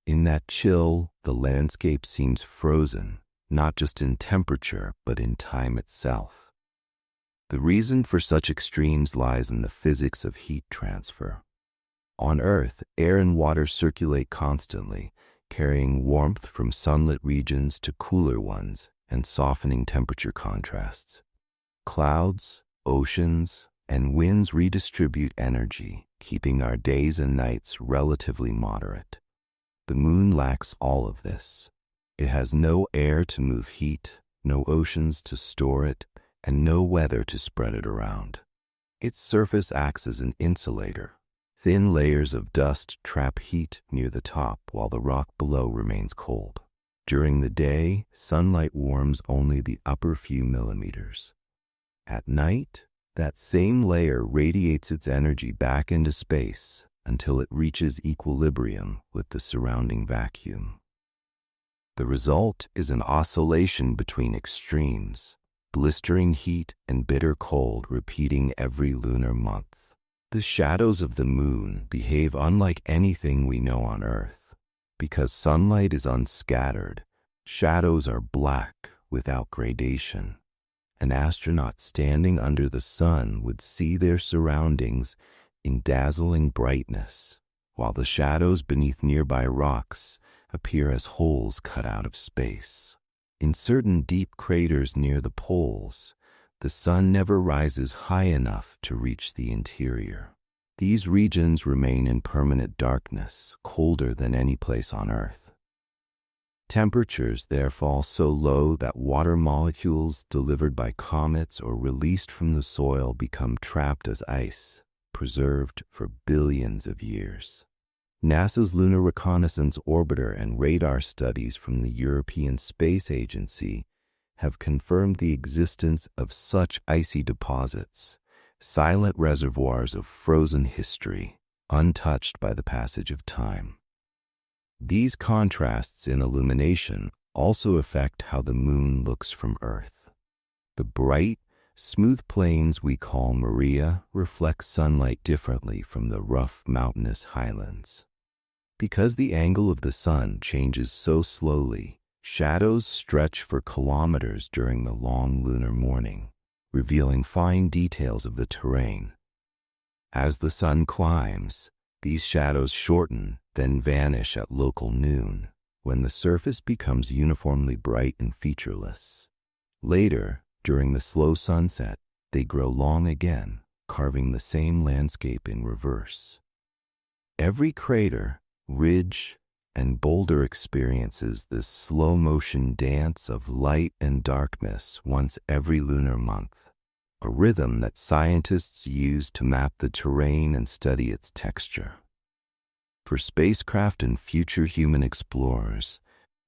In that chill, the landscape seems frozen, not just in temperature, but in time itself. The reason for such extremes lies in the physics of heat transfer. On Earth, air and water circulate constantly, carrying warmth from sunlit regions to cooler ones and softening temperature contrasts. Clouds, oceans, and winds redistribute energy, keeping our days and nights relatively moderate. The moon lacks all of this. It has no air to move heat, no oceans to store it, and no weather to spread it around. Its surface acts as an insulator. Thin layers of dust trap heat near the top while the rock below remains cold. During the day, sunlight warms only the upper few millimeters. At night, that same layer radiates its energy back into space until it reaches equilibrium with the surrounding vacuum. The result is an oscillation between extremes, blistering heat and bitter cold repeating every lunar month. The shadows of the moon behave unlike anything we know on Earth. Because sunlight is unscattered, shadows are black without gradation. An astronaut standing under the sun would see their surroundings in dazzling brightness, while the shadows beneath nearby rocks appear as holes cut out of space. In certain deep craters near the poles, the sun never rises high enough to reach the interior. These regions remain in permanent darkness, colder than any place on Earth. Temperatures there fall so low that water molecules delivered by comets or released from the soil become trapped as ice, preserved for billions of years. NASA's Lunar Reconnaissance Orbiter and radar studies from the European Space Agency have confirmed the existence of such icy deposits, silent reservoirs of frozen history, untouched by the passage of time. These contrasts in illumination also affect how the moon looks from Earth. The bright, smooth plains we call Maria reflect sunlight differently from the rough mountainous highlands. Because the angle of the sun changes so slowly, shadows stretch for kilometers during the long lunar morning, revealing fine details of the terrain. As the sun climbs, these shadows shorten, then vanish at local noon, when the surface becomes uniformly bright and featureless. Later, during the slow sunset, they grow long again, carving the same landscape in reverse. Every crater, ridge, and boulder experiences this slow-motion dance of light and darkness once every lunar month, a rhythm that scientists use to map the terrain and study its texture. For spacecraft and future human explorers,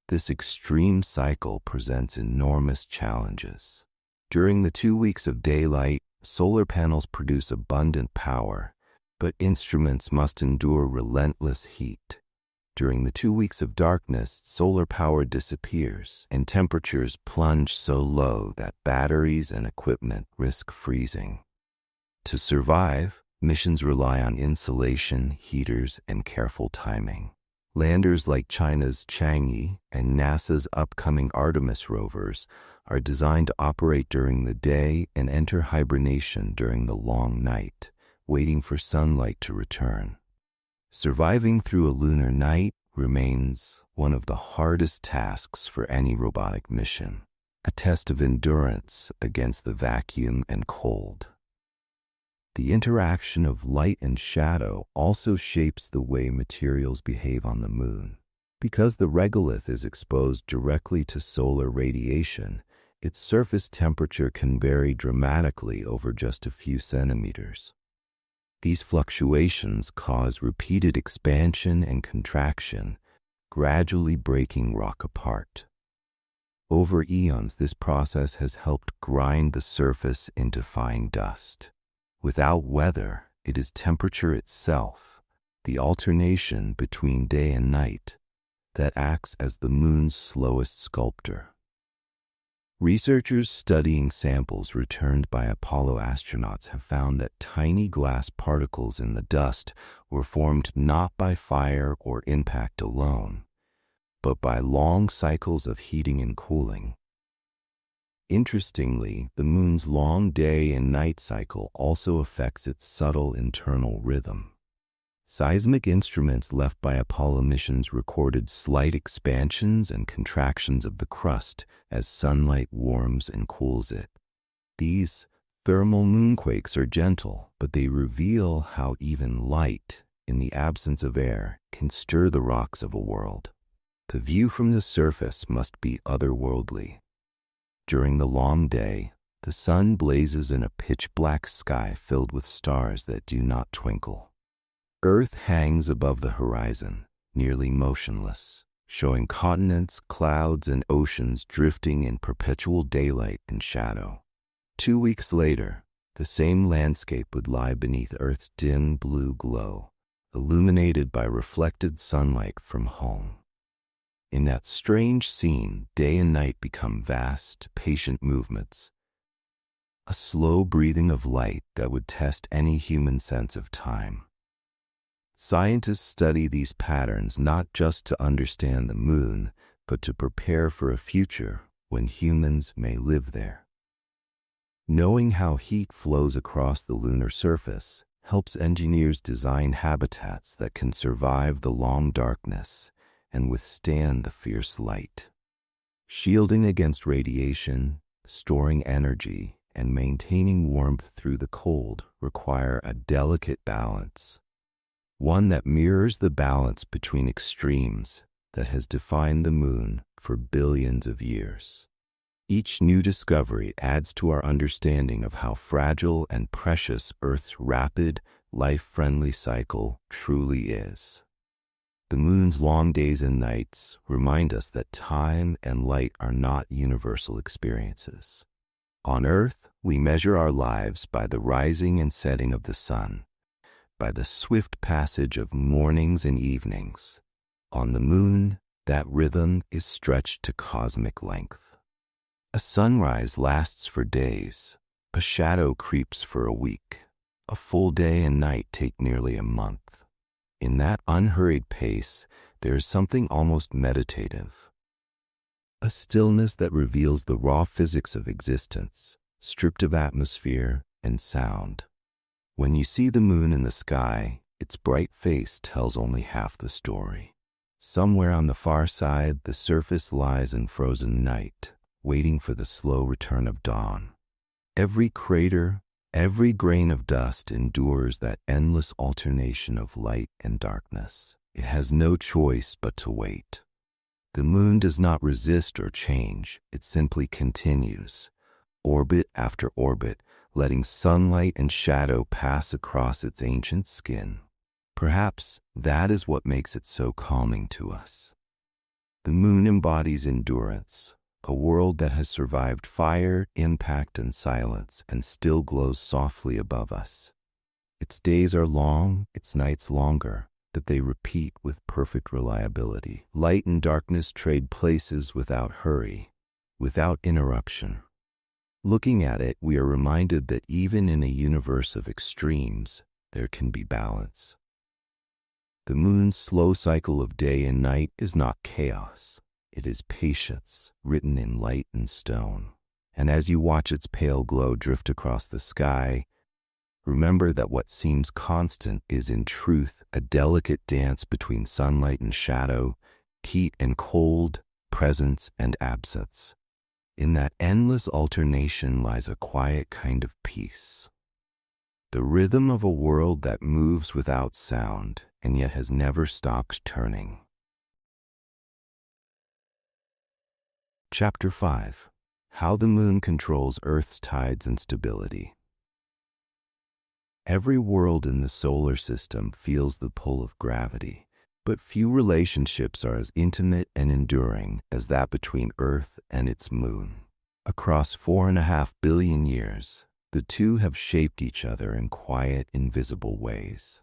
this extreme cycle presents enormous challenges. During the 2 weeks of daylight, solar panels produce abundant power, but instruments must endure relentless heat. During the 2 weeks of darkness, solar power disappears, and temperatures plunge so low that batteries and equipment risk freezing. To survive, missions rely on insulation, heaters, and careful timing. Landers like China's Chang'e and NASA's upcoming Artemis rovers are designed to operate during the day and enter hibernation during the long night, waiting for sunlight to return. Surviving through a lunar night remains one of the hardest tasks for any robotic mission, a test of endurance against the vacuum and cold. The interaction of light and shadow also shapes the way materials behave on the moon. Because the regolith is exposed directly to solar radiation, its surface temperature can vary dramatically over just a few centimeters. These fluctuations cause repeated expansion and contraction, gradually breaking rock apart. Over eons, this process has helped grind the surface into fine dust. Without weather, it is temperature itself, the alternation between day and night, that acts as the moon's slowest sculptor. Researchers studying samples returned by Apollo astronauts have found that tiny glass particles in the dust were formed not by fire or impact alone, but by long cycles of heating and cooling. Interestingly, the moon's long day and night cycle also affects its subtle internal rhythm. Seismic instruments left by Apollo missions recorded slight expansions and contractions of the crust as sunlight warms and cools it. These thermal moonquakes are gentle, but they reveal how even light, in the absence of air, can stir the rocks of a world. The view from the surface must be otherworldly. During the long day, the sun blazes in a pitch-black sky filled with stars that do not twinkle. Earth hangs above the horizon, nearly motionless, showing continents, clouds, and oceans drifting in perpetual daylight and shadow. 2 weeks later, the same landscape would lie beneath Earth's dim blue glow, illuminated by reflected sunlight from home. In that strange scene, day and night become vast, patient movements, a slow breathing of light that would test any human sense of time. Scientists study these patterns not just to understand the moon, but to prepare for a future when humans may live there. Knowing how heat flows across the lunar surface helps engineers design habitats that can survive the long darkness and withstand the fierce light. Shielding against radiation, storing energy, and maintaining warmth through the cold require a delicate balance, one that mirrors the balance between extremes that has defined the moon for billions of years. Each new discovery adds to our understanding of how fragile and precious Earth's rapid, life-friendly cycle truly is. The moon's long days and nights remind us that time and light are not universal experiences. On Earth, we measure our lives by the rising and setting of the sun, by the swift passage of mornings and evenings. On the moon, that rhythm is stretched to cosmic length. A sunrise lasts for days, a shadow creeps for a week, a full day and night take nearly a month. In that unhurried pace, there is something almost meditative, a stillness that reveals the raw physics of existence, stripped of atmosphere and sound. When you see the moon in the sky, its bright face tells only half the story. Somewhere on the far side, the surface lies in frozen night, waiting for the slow return of dawn. Every crater, every grain of dust endures that endless alternation of light and darkness. It has no choice but to wait. The moon does not resist or change. It simply continues, orbit after orbit, letting sunlight and shadow pass across its ancient skin. Perhaps that is what makes it so calming to us. The moon embodies endurance, a world that has survived fire, impact, and silence, and still glows softly above us. Its days are long, its nights longer, but they repeat with perfect reliability. Light and darkness trade places without hurry, without interruption. Looking at it, we are reminded that even in a universe of extremes, there can be balance. The moon's slow cycle of day and night is not chaos. It is patience, written in light and stone. And as you watch its pale glow drift across the sky, remember that what seems constant is in truth a delicate dance between sunlight and shadow, heat and cold, presence and absence. In that endless alternation lies a quiet kind of peace. the rhythm of a world that moves without sound and yet has never stopped turning. Chapter 5. How the Moon Controls Earth's Tides and Stability. Every world in the solar system feels the pull of gravity, but few relationships are as intimate and enduring as that between Earth and its moon. Across 4.5 billion years, the two have shaped each other in quiet, invisible ways.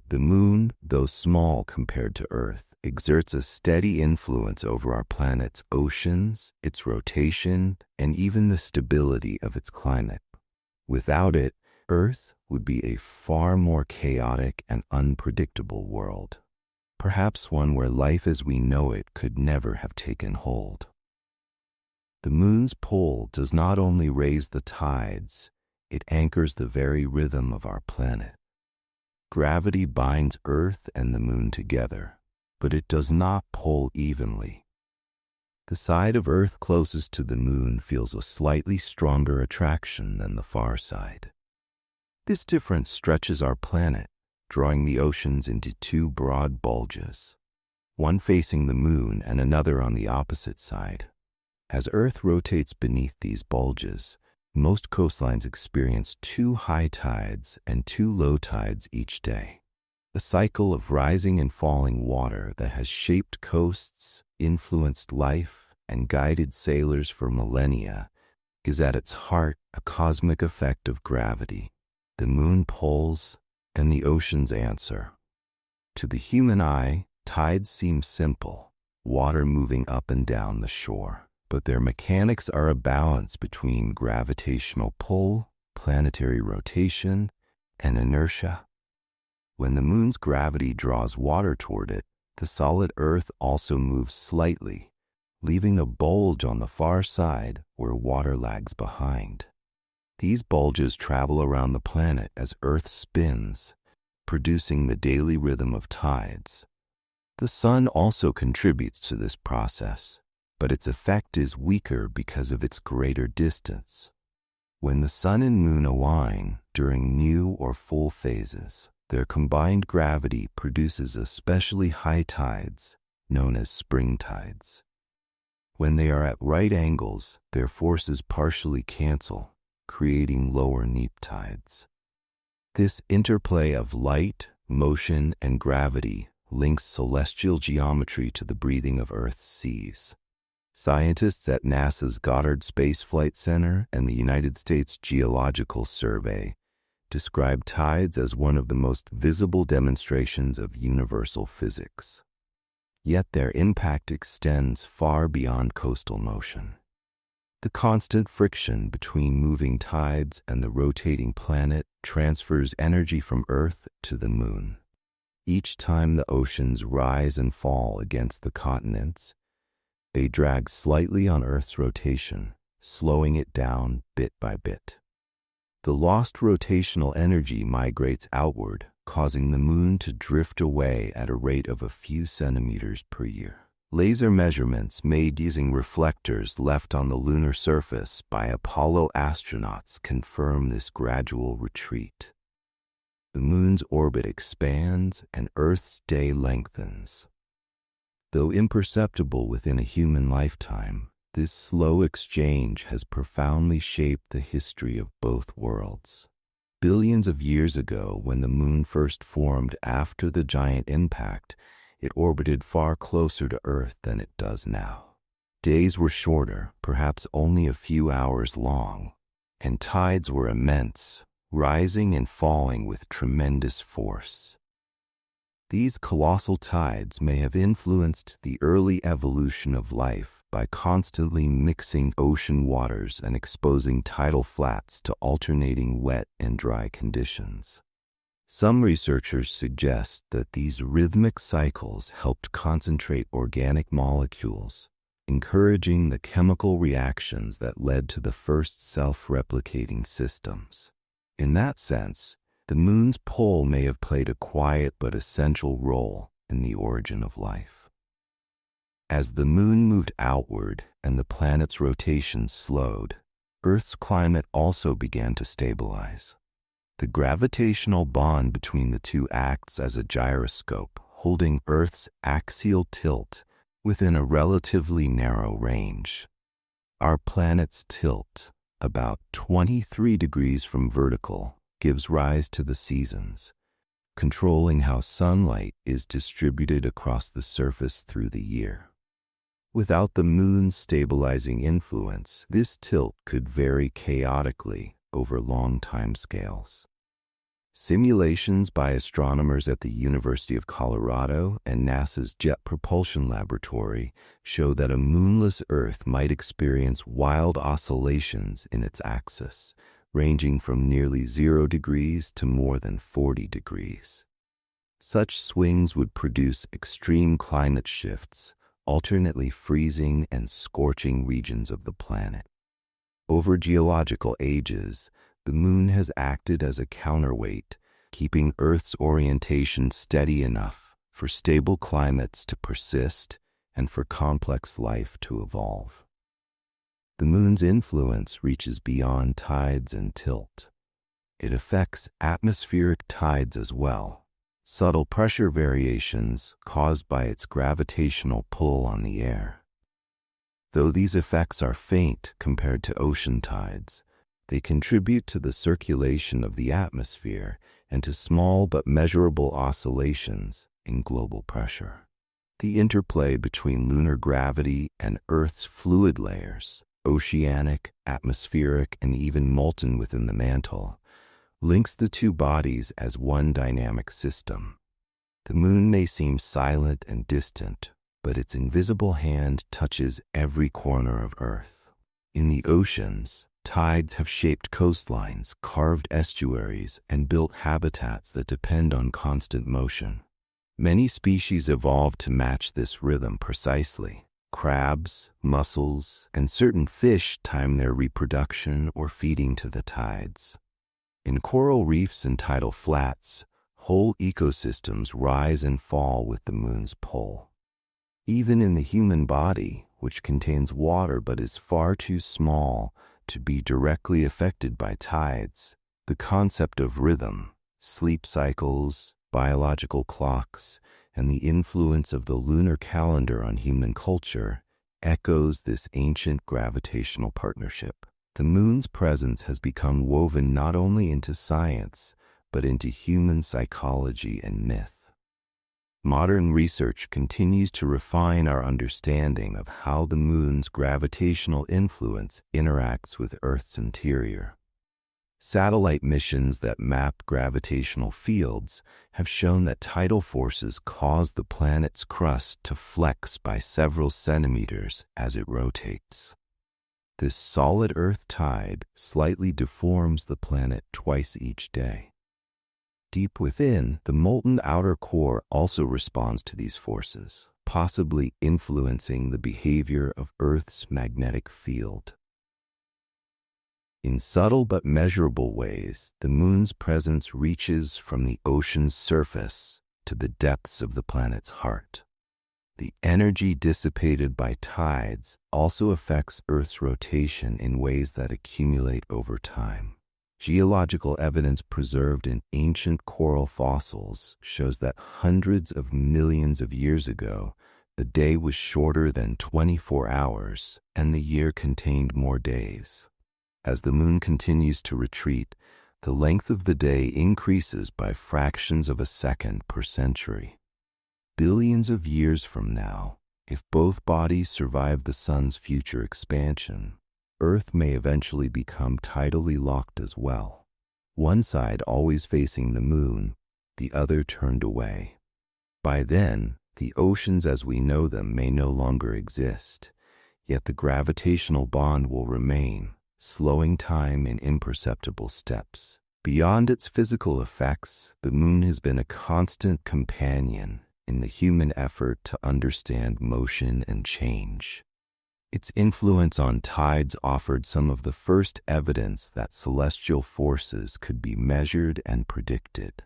The moon, though small compared to Earth, exerts a steady influence over our planet's oceans, its rotation, and even the stability of its climate. Without it, Earth would be a far more chaotic and unpredictable world, perhaps one where life as we know it could never have taken hold. The moon's pull does not only raise the tides, it anchors the very rhythm of our planet. Gravity binds Earth and the moon together, but it does not pull evenly. The side of Earth closest to the moon feels a slightly stronger attraction than the far side. This difference stretches our planet, drawing the oceans into two broad bulges, one facing the moon and another on the opposite side. As Earth rotates beneath these bulges, most coastlines experience 2 high tides and 2 low tides each day. A cycle of rising and falling water that has shaped coasts, influenced life, and guided sailors for millennia is at its heart a cosmic effect of gravity. The moon pulls, and the oceans answer. To the human eye, tides seem simple, water moving up and down the shore. But their mechanics are a balance between gravitational pull, planetary rotation, and inertia. When the moon's gravity draws water toward it, the solid Earth also moves slightly, leaving a bulge on the far side where water lags behind. These bulges travel around the planet as Earth spins, producing the daily rhythm of tides. The sun also contributes to this process, but its effect is weaker because of its greater distance. When the sun and moon align during new or full phases, their combined gravity produces especially high tides, known as spring tides. When they are at right angles, their forces partially cancel, creating lower neap tides. This interplay of light, motion, and gravity links celestial geometry to the breathing of Earth's seas. Scientists at NASA's Goddard Space Flight Center and the United States Geological Survey describe tides as one of the most visible demonstrations of universal physics. Yet their impact extends far beyond coastal motion. The constant friction between moving tides and the rotating planet transfers energy from Earth to the moon. Each time the oceans rise and fall against the continents, they drag slightly on Earth's rotation, slowing it down bit by bit. The lost rotational energy migrates outward, causing the moon to drift away at a rate of a few centimeters per year. Laser measurements made using reflectors left on the lunar surface by Apollo astronauts confirm this gradual retreat. The moon's orbit expands and Earth's day lengthens. Though imperceptible within a human lifetime, this slow exchange has profoundly shaped the history of both worlds. Billions of years ago, when the moon first formed after the giant impact, it orbited far closer to Earth than it does now. Days were shorter, perhaps only a few hours long, and tides were immense, rising and falling with tremendous force. These colossal tides may have influenced the early evolution of life by constantly mixing ocean waters and exposing tidal flats to alternating wet and dry conditions. Some researchers suggest that these rhythmic cycles helped concentrate organic molecules, encouraging the chemical reactions that led to the first self-replicating systems. In that sense, the moon's pull may have played a quiet but essential role in the origin of life. As the moon moved outward and the planet's rotation slowed, Earth's climate also began to stabilize. The gravitational bond between the two acts as a gyroscope, holding Earth's axial tilt within a relatively narrow range. Our planet's tilt, about 23 degrees from vertical, gives rise to the seasons, controlling how sunlight is distributed across the surface through the year. Without the moon's stabilizing influence, this tilt could vary chaotically over long timescales. Simulations by astronomers at the University of Colorado and NASA's Jet Propulsion Laboratory show that a moonless Earth might experience wild oscillations in its axis, ranging from nearly 0 degrees to more than 40 degrees. Such swings would produce extreme climate shifts, alternately freezing and scorching regions of the planet. Over geological ages, the moon has acted as a counterweight, keeping Earth's orientation steady enough for stable climates to persist and for complex life to evolve. The moon's influence reaches beyond tides and tilt. It affects atmospheric tides as well, subtle pressure variations caused by its gravitational pull on the air. Though these effects are faint compared to ocean tides, they contribute to the circulation of the atmosphere and to small but measurable oscillations in global pressure. The interplay between lunar gravity and Earth's fluid layers, oceanic, atmospheric, and even molten within the mantle, links the two bodies as one dynamic system. The moon may seem silent and distant, but its invisible hand touches every corner of Earth. In the oceans, tides have shaped coastlines, carved estuaries, and built habitats that depend on constant motion. Many species evolved to match this rhythm precisely. Crabs, mussels, and certain fish time their reproduction or feeding to the tides. In coral reefs and tidal flats, whole ecosystems rise and fall with the moon's pull. Even in the human body, which contains water but is far too small to be directly affected by tides, the concept of rhythm, sleep cycles, biological clocks, and the influence of the lunar calendar on human culture echoes this ancient gravitational partnership. The moon's presence has become woven not only into science, but into human psychology and myth. Modern research continues to refine our understanding of how the moon's gravitational influence interacts with Earth's interior. Satellite missions that map gravitational fields have shown that tidal forces cause the planet's crust to flex by several centimeters as it rotates. This solid Earth tide slightly deforms the planet twice each day. Deep within, the molten outer core also responds to these forces, possibly influencing the behavior of Earth's magnetic field. In subtle but measurable ways, the moon's presence reaches from the ocean's surface to the depths of the planet's heart. The energy dissipated by tides also affects Earth's rotation in ways that accumulate over time. Geological evidence preserved in ancient coral fossils shows that hundreds of millions of years ago, the day was shorter than 24 hours and the year contained more days. As the moon continues to retreat, the length of the day increases by fractions of a second per century. Billions of years from now, if both bodies survive the sun's future expansion, Earth may eventually become tidally locked as well. One side always facing the moon, the other turned away. By then, the oceans as we know them may no longer exist, yet the gravitational bond will remain, slowing time in imperceptible steps. Beyond its physical effects, the moon has been a constant companion in the human effort to understand motion and change. Its influence on tides offered some of the first evidence that celestial forces could be measured and predicted.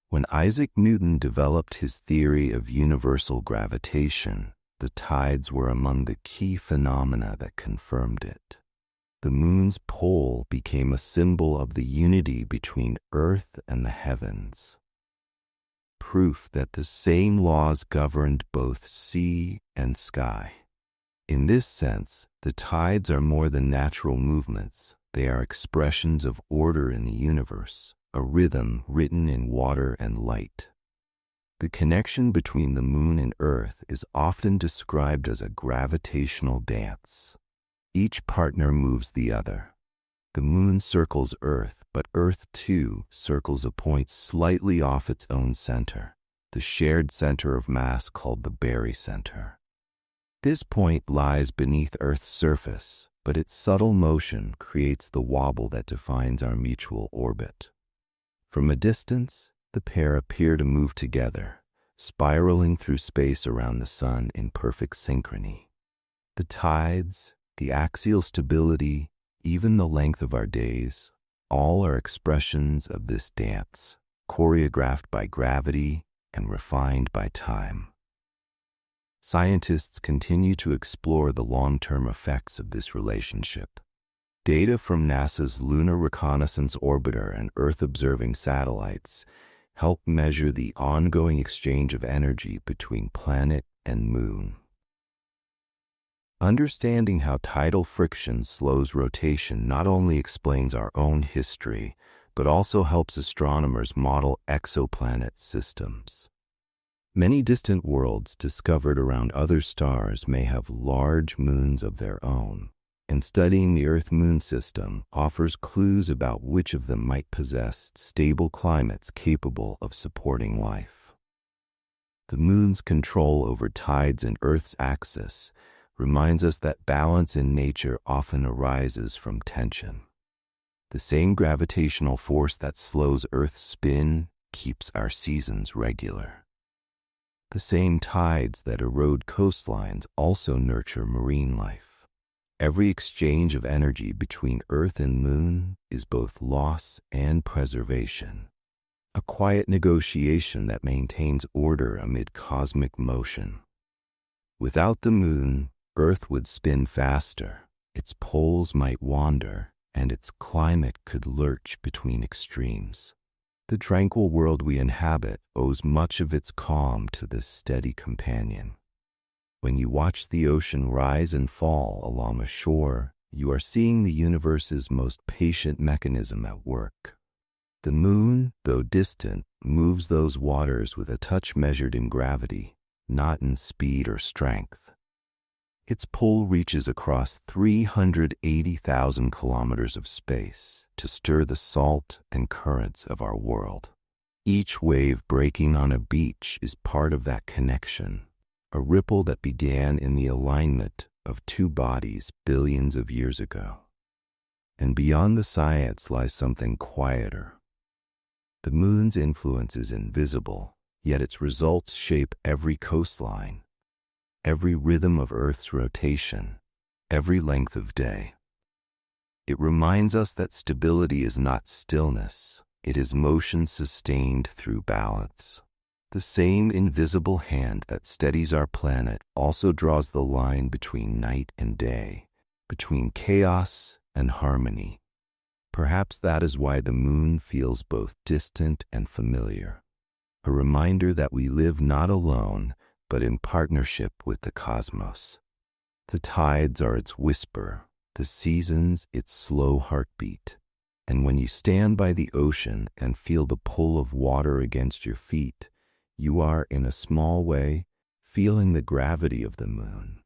When Isaac Newton developed his theory of universal gravitation, the tides were among the key phenomena that confirmed it. The moon's pole became a symbol of the unity between Earth and the heavens. Proof that the same laws governed both sea and sky. In this sense, the tides are more than natural movements. They are expressions of order in the universe, a rhythm written in water and light. The connection between the moon and Earth is often described as a gravitational dance. Each partner moves the other. The moon circles Earth, but Earth too circles a point slightly off its own center, the shared center of mass called the barycenter. This point lies beneath Earth's surface, but its subtle motion creates the wobble that defines our mutual orbit. From a distance, the pair appear to move together, spiraling through space around the sun in perfect synchrony. The tides, the axial stability, even the length of our days, all are expressions of this dance, choreographed by gravity and refined by time. Scientists continue to explore the long-term effects of this relationship. Data from NASA's Lunar Reconnaissance Orbiter and Earth-observing satellites help measure the ongoing exchange of energy between planet and moon. Understanding how tidal friction slows rotation not only explains our own history, but also helps astronomers model exoplanet systems. Many distant worlds discovered around other stars may have large moons of their own, and studying the Earth-Moon system offers clues about which of them might possess stable climates capable of supporting life. The moon's control over tides and Earth's axis reminds us that balance in nature often arises from tension. The same gravitational force that slows Earth's spin keeps our seasons regular. The same tides that erode coastlines also nurture marine life. Every exchange of energy between Earth and Moon is both loss and preservation, a quiet negotiation that maintains order amid cosmic motion. Without the Moon, Earth would spin faster, its poles might wander, and its climate could lurch between extremes. The tranquil world we inhabit owes much of its calm to this steady companion. When you watch the ocean rise and fall along a shore, you are seeing the universe's most patient mechanism at work. The moon, though distant, moves those waters with a touch measured in gravity, not in speed or strength. Its pull reaches across 380,000 kilometers of space to stir the salt and currents of our world. Each wave breaking on a beach is part of that connection, a ripple that began in the alignment of two bodies billions of years ago. And beyond the science lies something quieter. The moon's influence is invisible, yet its results shape every coastline, every rhythm of Earth's rotation, every length of day. It reminds us that stability is not stillness, it is motion sustained through balance. The same invisible hand that steadies our planet also draws the line between night and day, between chaos and harmony. Perhaps that is why the moon feels both distant and familiar, a reminder that we live not alone, but in partnership with the cosmos. The tides are its whisper, the seasons its slow heartbeat, and when you stand by the ocean and feel the pull of water against your feet, you are, in a small way, feeling the gravity of the moon,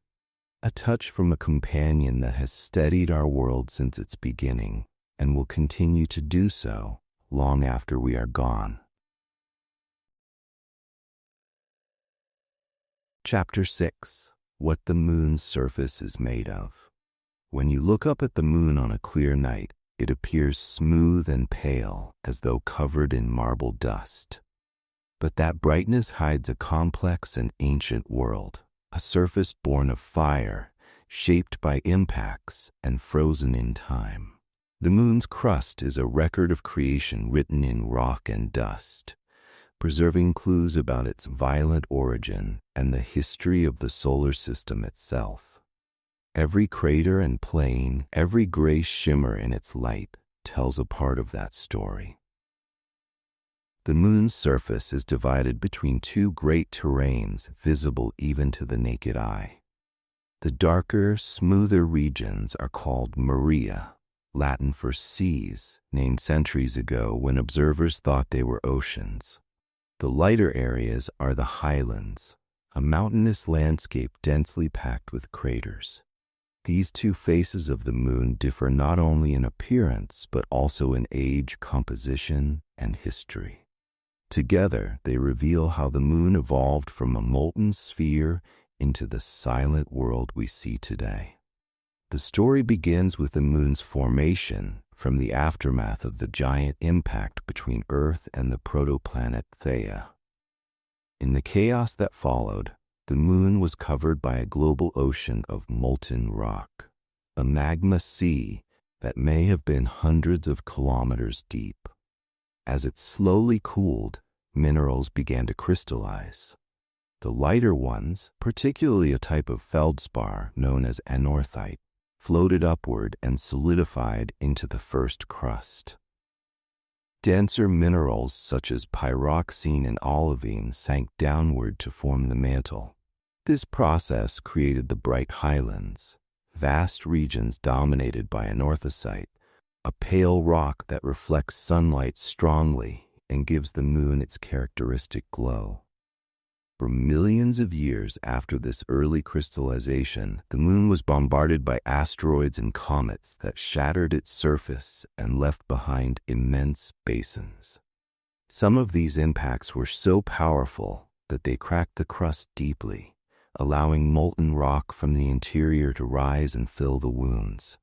a touch from a companion that has steadied our world since its beginning and will continue to do so long after we are gone. Chapter 6. What the moon's surface is made of. When you look up at the moon on a clear night, it appears smooth and pale, as though covered in marble dust. But that brightness hides a complex and ancient world, a surface born of fire, shaped by impacts and frozen in time. The moon's crust is a record of creation written in rock and dust, preserving clues about its violent origin and the history of the solar system itself. Every crater and plain, every gray shimmer in its light tells a part of that story. The moon's surface is divided between two great terrains visible even to the naked eye. The darker, smoother regions are called Maria, Latin for seas, named centuries ago when observers thought they were oceans. The lighter areas are the highlands, a mountainous landscape densely packed with craters. These two faces of the moon differ not only in appearance, but also in age, composition, and history. Together, they reveal how the moon evolved from a molten sphere into the silent world we see today. The story begins with the moon's formation from the aftermath of the giant impact between Earth and the protoplanet Theia. In the chaos that followed, the moon was covered by a global ocean of molten rock, a magma sea that may have been hundreds of kilometers deep. As it slowly cooled, minerals began to crystallize. The lighter ones, particularly a type of feldspar known as anorthite, floated upward and solidified into the first crust. Denser minerals such as pyroxene and olivine sank downward to form the mantle. This process created the bright highlands, vast regions dominated by anorthosite, a pale rock that reflects sunlight strongly and gives the moon its characteristic glow. For millions of years after this early crystallization, the moon was bombarded by asteroids and comets that shattered its surface and left behind immense basins. Some of these impacts were so powerful that they cracked the crust deeply, allowing molten rock from the interior to rise and fill the wounds.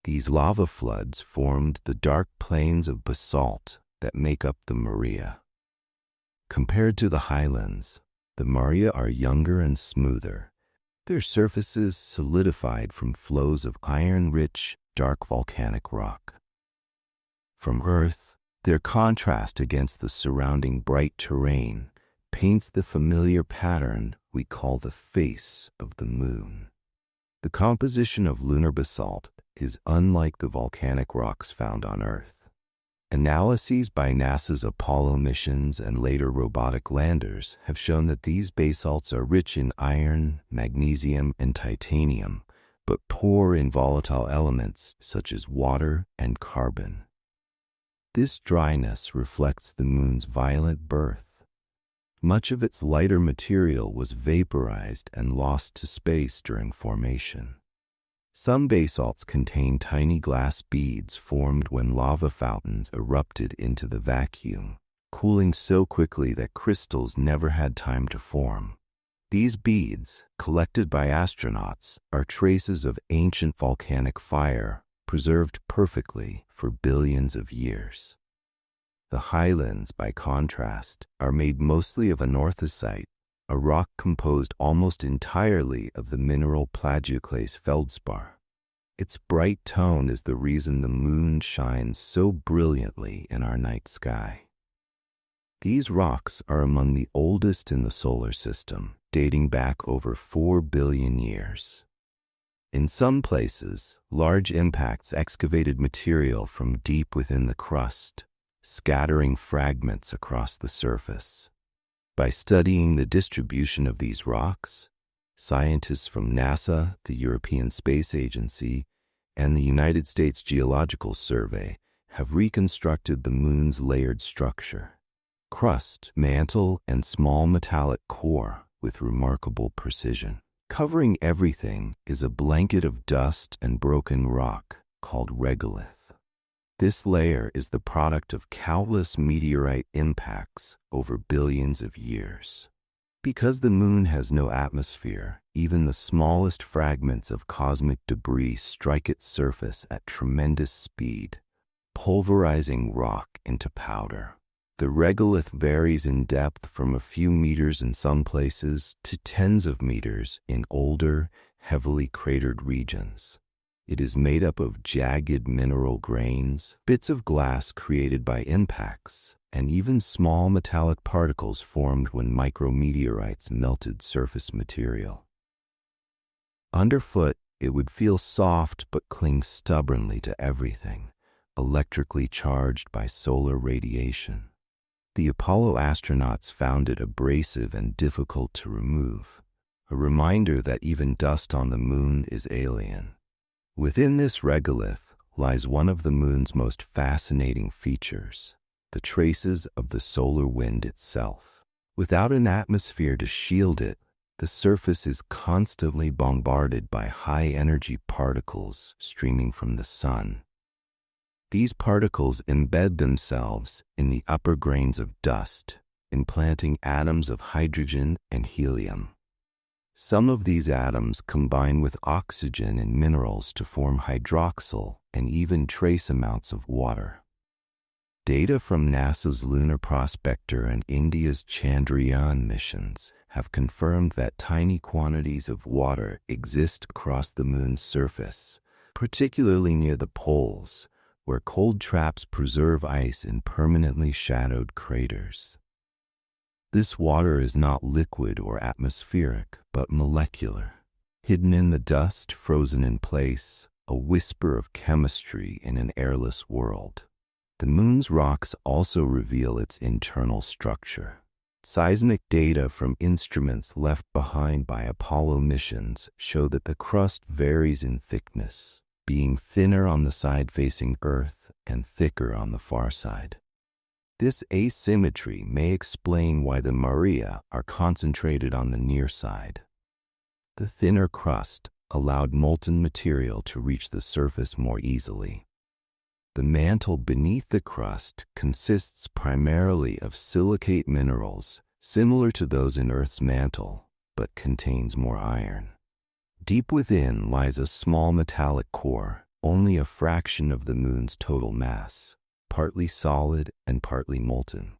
These lava floods formed the dark plains of basalt that make up the Maria. Compared to the highlands, the Maria are younger and smoother, their surfaces solidified from flows of iron-rich, dark volcanic rock. From Earth, their contrast against the surrounding bright terrain paints the familiar pattern we call the face of the moon. The composition of lunar basalt is unlike the volcanic rocks found on Earth. Analyses by NASA's Apollo missions and later robotic landers have shown that these basalts are rich in iron, magnesium, and titanium, but poor in volatile elements such as water and carbon. This dryness reflects the moon's violent birth. Much of its lighter material was vaporized and lost to space during formation. Some basalts contain tiny glass beads formed when lava fountains erupted into the vacuum, cooling so quickly that crystals never had time to form. These beads, collected by astronauts, are traces of ancient volcanic fire, preserved perfectly for billions of years. The highlands, by contrast, are made mostly of anorthosite, a rock composed almost entirely of the mineral plagioclase feldspar. Its bright tone is the reason the moon shines so brilliantly in our night sky. These rocks are among the oldest in the solar system, dating back over 4 billion years. In some places, large impacts excavated material from deep within the crust, scattering fragments across the surface. By studying the distribution of these rocks, scientists from NASA, the European Space Agency, and the United States Geological Survey have reconstructed the moon's layered structure, crust, mantle, and small metallic core with remarkable precision. Covering everything is a blanket of dust and broken rock called regolith. This layer is the product of countless meteorite impacts over billions of years. Because the moon has no atmosphere, even the smallest fragments of cosmic debris strike its surface at tremendous speed, pulverizing rock into powder. The regolith varies in depth from a few meters in some places to tens of meters in older, heavily cratered regions. It is made up of jagged mineral grains, bits of glass created by impacts, and even small metallic particles formed when micrometeorites melted surface material. Underfoot, it would feel soft but cling stubbornly to everything, electrically charged by solar radiation. The Apollo astronauts found it abrasive and difficult to remove, a reminder that even dust on the moon is alien. Within this regolith lies one of the moon's most fascinating features, the traces of the solar wind itself. Without an atmosphere to shield it, the surface is constantly bombarded by high-energy particles streaming from the sun. These particles embed themselves in the upper grains of dust, implanting atoms of hydrogen and helium. Some of these atoms combine with oxygen in minerals to form hydroxyl and even trace amounts of water. Data from NASA's Lunar Prospector and India's Chandrayaan missions have confirmed that tiny quantities of water exist across the moon's surface, particularly near the poles, where cold traps preserve ice in permanently shadowed craters. This water is not liquid or atmospheric, but molecular. Hidden in the dust, frozen in place, a whisper of chemistry in an airless world. The moon's rocks also reveal its internal structure. Seismic data from instruments left behind by Apollo missions show that the crust varies in thickness, being thinner on the side facing Earth and thicker on the far side. This asymmetry may explain why the Maria are concentrated on the near side. The thinner crust allowed molten material to reach the surface more easily. The mantle beneath the crust consists primarily of silicate minerals, similar to those in Earth's mantle, but contains more iron. Deep within lies a small metallic core, only a fraction of the moon's total mass, partly solid and partly molten.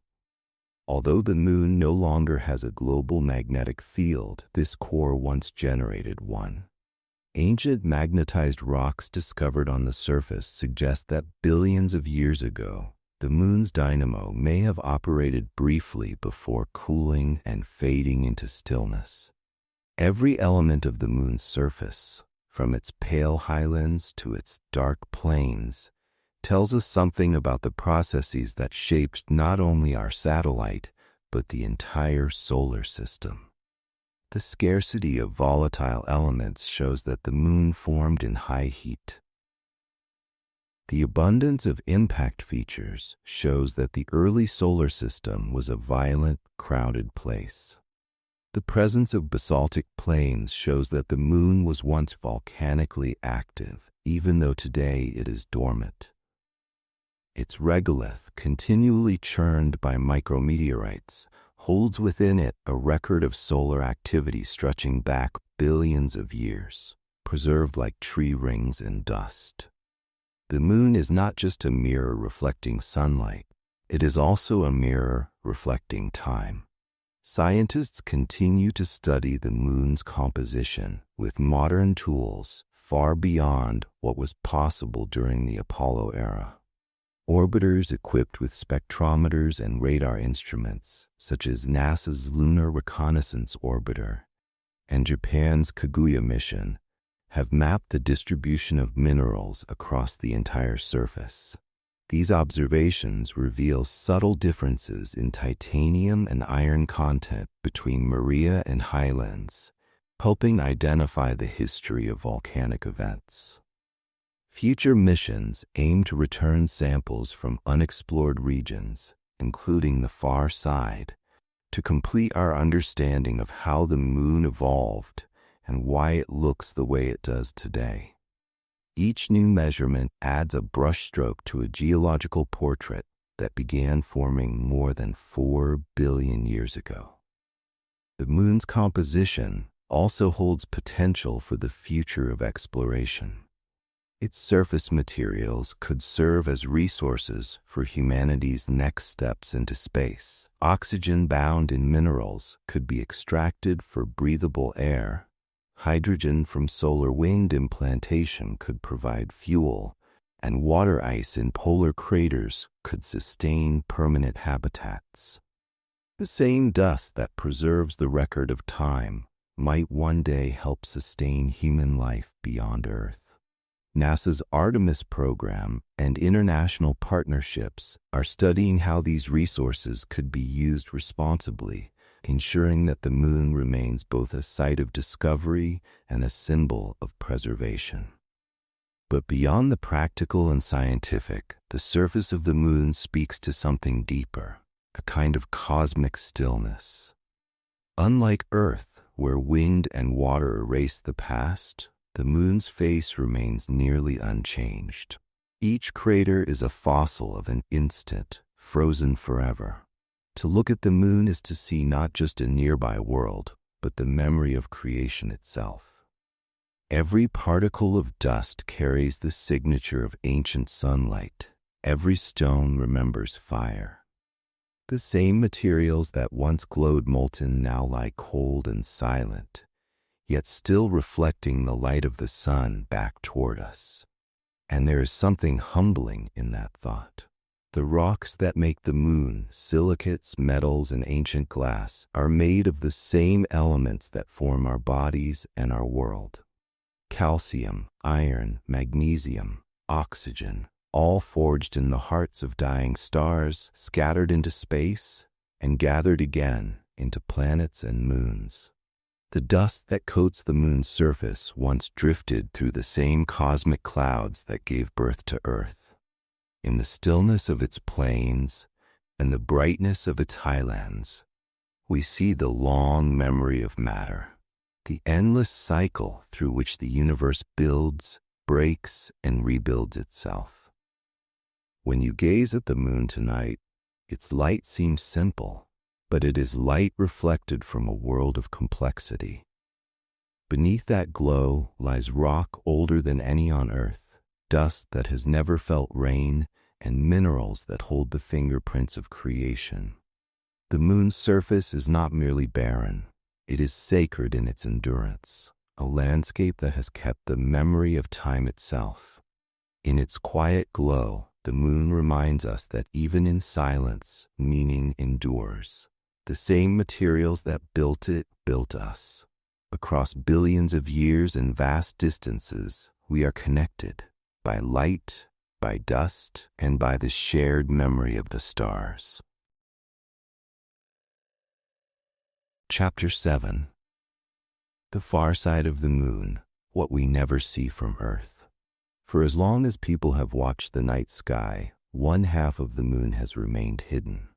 Although the moon no longer has a global magnetic field, this core once generated one. Ancient magnetized rocks discovered on the surface suggest that billions of years ago, the moon's dynamo may have operated briefly before cooling and fading into stillness. Every element of the moon's surface, from its pale highlands to its dark plains, tells us something about the processes that shaped not only our satellite, but the entire solar system. The scarcity of volatile elements shows that the moon formed in high heat. The abundance of impact features shows that the early solar system was a violent, crowded place. The presence of basaltic plains shows that the moon was once volcanically active, even though today it is dormant. Its regolith, continually churned by micrometeorites, holds within it a record of solar activity stretching back billions of years, preserved like tree rings in dust. The moon is not just a mirror reflecting sunlight, it is also a mirror reflecting time. Scientists continue to study the moon's composition with modern tools far beyond what was possible during the Apollo era. Orbiters equipped with spectrometers and radar instruments, such as NASA's Lunar Reconnaissance Orbiter and Japan's Kaguya mission, have mapped the distribution of minerals across the entire surface. These observations reveal subtle differences in titanium and iron content between Maria and highlands, helping identify the history of volcanic events. Future missions aim to return samples from unexplored regions, including the far side, to complete our understanding of how the moon evolved and why it looks the way it does today. Each new measurement adds a brushstroke to a geological portrait that began forming more than 4 billion years ago. The moon's composition also holds potential for the future of exploration. Its surface materials could serve as resources for humanity's next steps into space. Oxygen bound in minerals could be extracted for breathable air. Hydrogen from solar wind implantation could provide fuel, and water ice in polar craters could sustain permanent habitats. The same dust that preserves the record of time might one day help sustain human life beyond Earth. NASA's Artemis program and international partnerships are studying how these resources could be used responsibly, ensuring that the moon remains both a site of discovery and a symbol of preservation. But beyond the practical and scientific, the surface of the moon speaks to something deeper, a kind of cosmic stillness. Unlike Earth, where wind and water erase the past, the moon's face remains nearly unchanged. Each crater is a fossil of an instant, frozen forever. To look at the moon is to see not just a nearby world, but the memory of creation itself. Every particle of dust carries the signature of ancient sunlight. Every stone remembers fire. The same materials that once glowed molten now lie cold and silent, yet still reflecting the light of the sun back toward us. And there is something humbling in that thought. The rocks that make the moon, silicates, metals, and ancient glass, are made of the same elements that form our bodies and our world. Calcium, iron, magnesium, oxygen, all forged in the hearts of dying stars, scattered into space, and gathered again into planets and moons. The dust that coats the moon's surface once drifted through the same cosmic clouds that gave birth to Earth. In the stillness of its plains and the brightness of its highlands, we see the long memory of matter, the endless cycle through which the universe builds, breaks, and rebuilds itself. When you gaze at the moon tonight, its light seems simple, but it is light reflected from a world of complexity. Beneath that glow lies rock older than any on Earth, dust that has never felt rain, and minerals that hold the fingerprints of creation. The moon's surface is not merely barren, it is sacred in its endurance, a landscape that has kept the memory of time itself. In its quiet glow, the moon reminds us that even in silence, meaning endures. The same materials that built it built us. Across billions of years and vast distances, we are connected by light, by dust, and by the shared memory of the stars. Chapter 7. The Far Side of the Moon, What We Never See from Earth. For as long as people have watched the night sky, one half of the moon has remained hidden.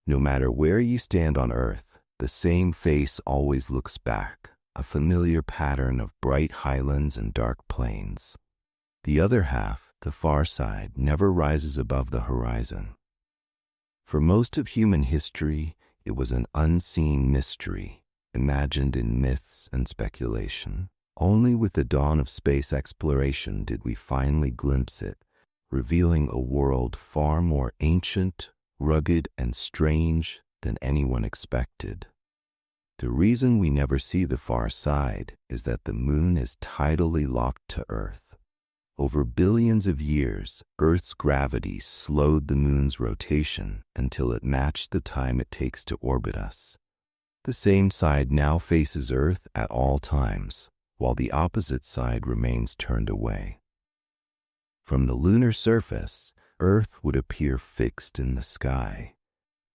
No matter where you stand on Earth, the same face always looks back, a familiar pattern of bright highlands and dark plains. The other half, the far side, never rises above the horizon. For most of human history, it was an unseen mystery, imagined in myths and speculation. Only with the dawn of space exploration did we finally glimpse it, revealing a world far more ancient, rugged, and strange than anyone expected. The reason we never see the far side is that the moon is tidally locked to Earth. Over billions of years, Earth's gravity slowed the moon's rotation until it matched the time it takes to orbit us. The same side now faces Earth at all times, while the opposite side remains turned away. From the lunar surface, Earth would appear fixed in the sky,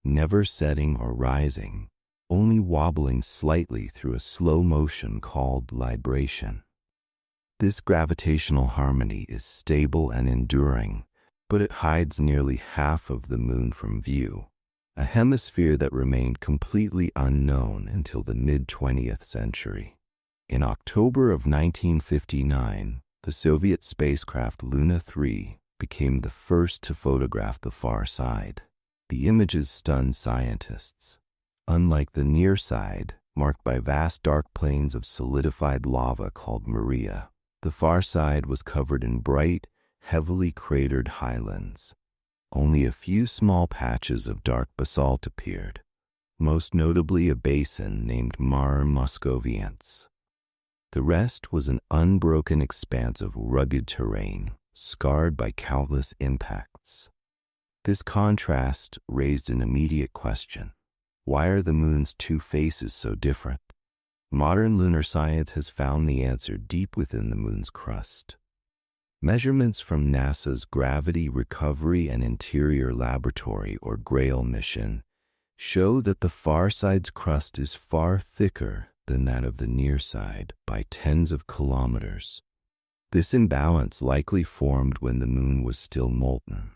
never setting or rising, only wobbling slightly through a slow motion called libration. This gravitational harmony is stable and enduring, but it hides nearly half of the moon from view, a hemisphere that remained completely unknown until the mid-20th century. In October of 1959, the Soviet spacecraft Luna 3 became the first to photograph the far side. The images stunned scientists. Unlike the near side, marked by vast dark plains of solidified lava called Maria, the far side was covered in bright, heavily cratered highlands. Only a few small patches of dark basalt appeared, most notably a basin named Mare Moscoviense. The rest was an unbroken expanse of rugged terrain, scarred by countless impacts. This contrast raised an immediate question. Why are the moon's two faces so different? Modern lunar science has found the answer deep within the moon's crust. Measurements from NASA's Gravity Recovery and Interior Laboratory, or GRAIL mission, show that the far side's crust is far thicker than that of the near side by tens of kilometers. This imbalance likely formed when the moon was still molten.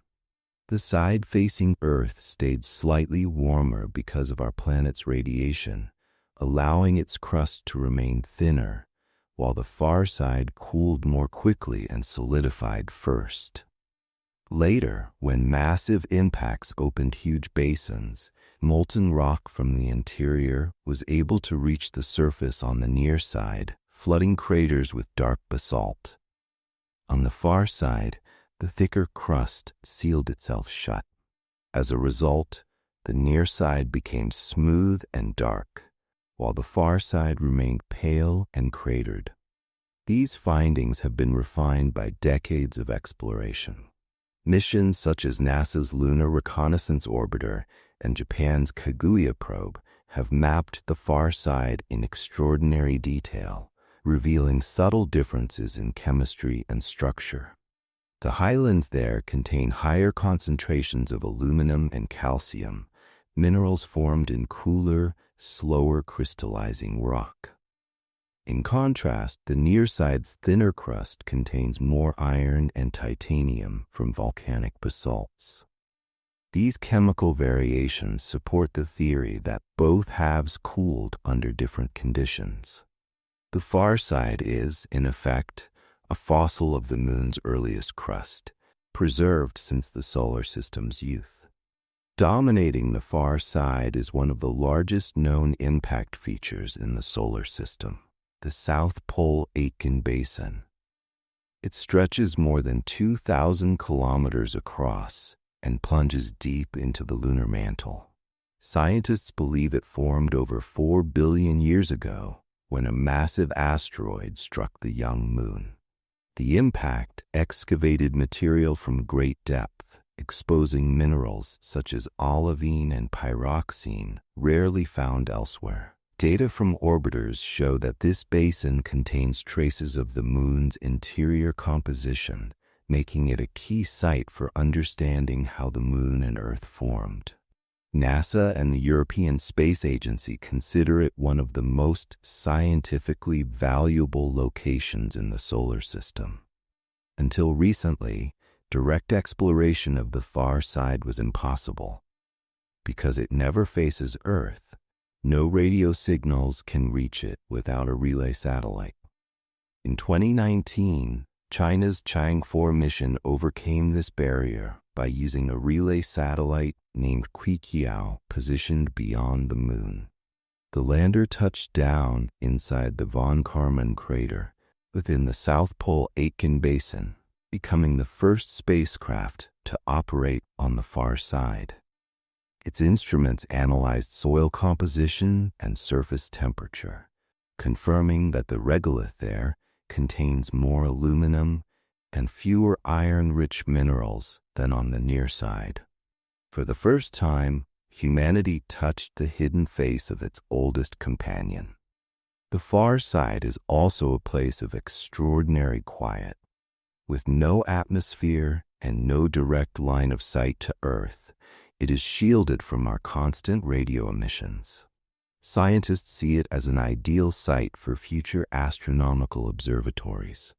The side facing Earth stayed slightly warmer because of our planet's radiation, allowing its crust to remain thinner, while the far side cooled more quickly and solidified first. Later, when massive impacts opened huge basins, molten rock from the interior was able to reach the surface on the near side, flooding craters with dark basalt. On the far side, the thicker crust sealed itself shut. As a result, the near side became smooth and dark, while the far side remained pale and cratered. These findings have been refined by decades of exploration. Missions such as NASA's Lunar Reconnaissance Orbiter and Japan's Kaguya probe have mapped the far side in extraordinary detail, revealing subtle differences in chemistry and structure. The highlands there contain higher concentrations of aluminum and calcium, minerals formed in cooler, slower crystallizing rock. In contrast, the near side's thinner crust contains more iron and titanium from volcanic basalts. These chemical variations support the theory that both halves cooled under different conditions. The far side is, in effect, a fossil of the moon's earliest crust, preserved since the solar system's youth. Dominating the far side is one of the largest known impact features in the solar system, the South Pole Aitken Basin. It stretches more than 2,000 kilometers across and plunges deep into the lunar mantle. Scientists believe it formed over 4 billion years ago when a massive asteroid struck the young moon. The impact excavated material from great depth, exposing minerals such as olivine and pyroxene, rarely found elsewhere. Data from orbiters show that this basin contains traces of the moon's interior composition, making it a key site for understanding how the moon and Earth formed. NASA and the European Space Agency consider it one of the most scientifically valuable locations in the solar system. Until recently, direct exploration of the far side was impossible. Because it never faces Earth, no radio signals can reach it without a relay satellite. In 2019, China's Chang'e 4 mission overcame this barrier by using a relay satellite named Qiqiao positioned beyond the moon. The lander touched down inside the von Karman crater within the South Pole Aitken Basin, becoming the first spacecraft to operate on the far side. Its instruments analyzed soil composition and surface temperature, confirming that the regolith there contains more aluminum and fewer iron-rich minerals than on the near side. For the first time, humanity touched the hidden face of its oldest companion. The far side is also a place of extraordinary quiet. With no atmosphere and no direct line of sight to Earth, it is shielded from our constant radio emissions. Scientists see it as an ideal site for future astronomical observatories.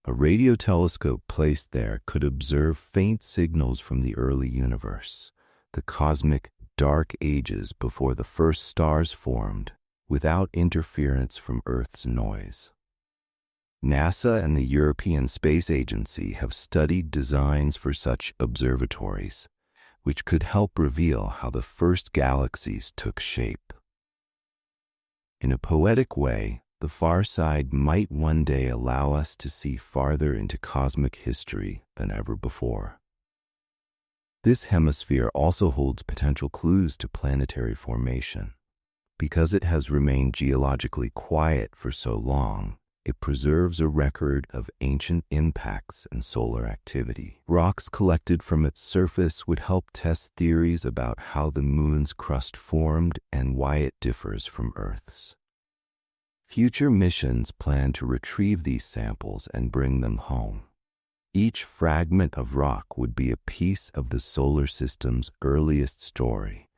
A radio telescope placed there could observe faint signals from the early universe, the cosmic dark ages before the first stars formed, without interference from Earth's noise. NASA and the European Space Agency have studied designs for such observatories, which could help reveal how the first galaxies took shape. In a poetic way, the far side might one day allow us to see farther into cosmic history than ever before. This hemisphere also holds potential clues to planetary formation. Because it has remained geologically quiet for so long, it preserves a record of ancient impacts and solar activity. Rocks collected from its surface would help test theories about how the moon's crust formed and why it differs from Earth's. Future missions plan to retrieve these samples and bring them home. Each fragment of rock would be a piece of the solar system's earliest story,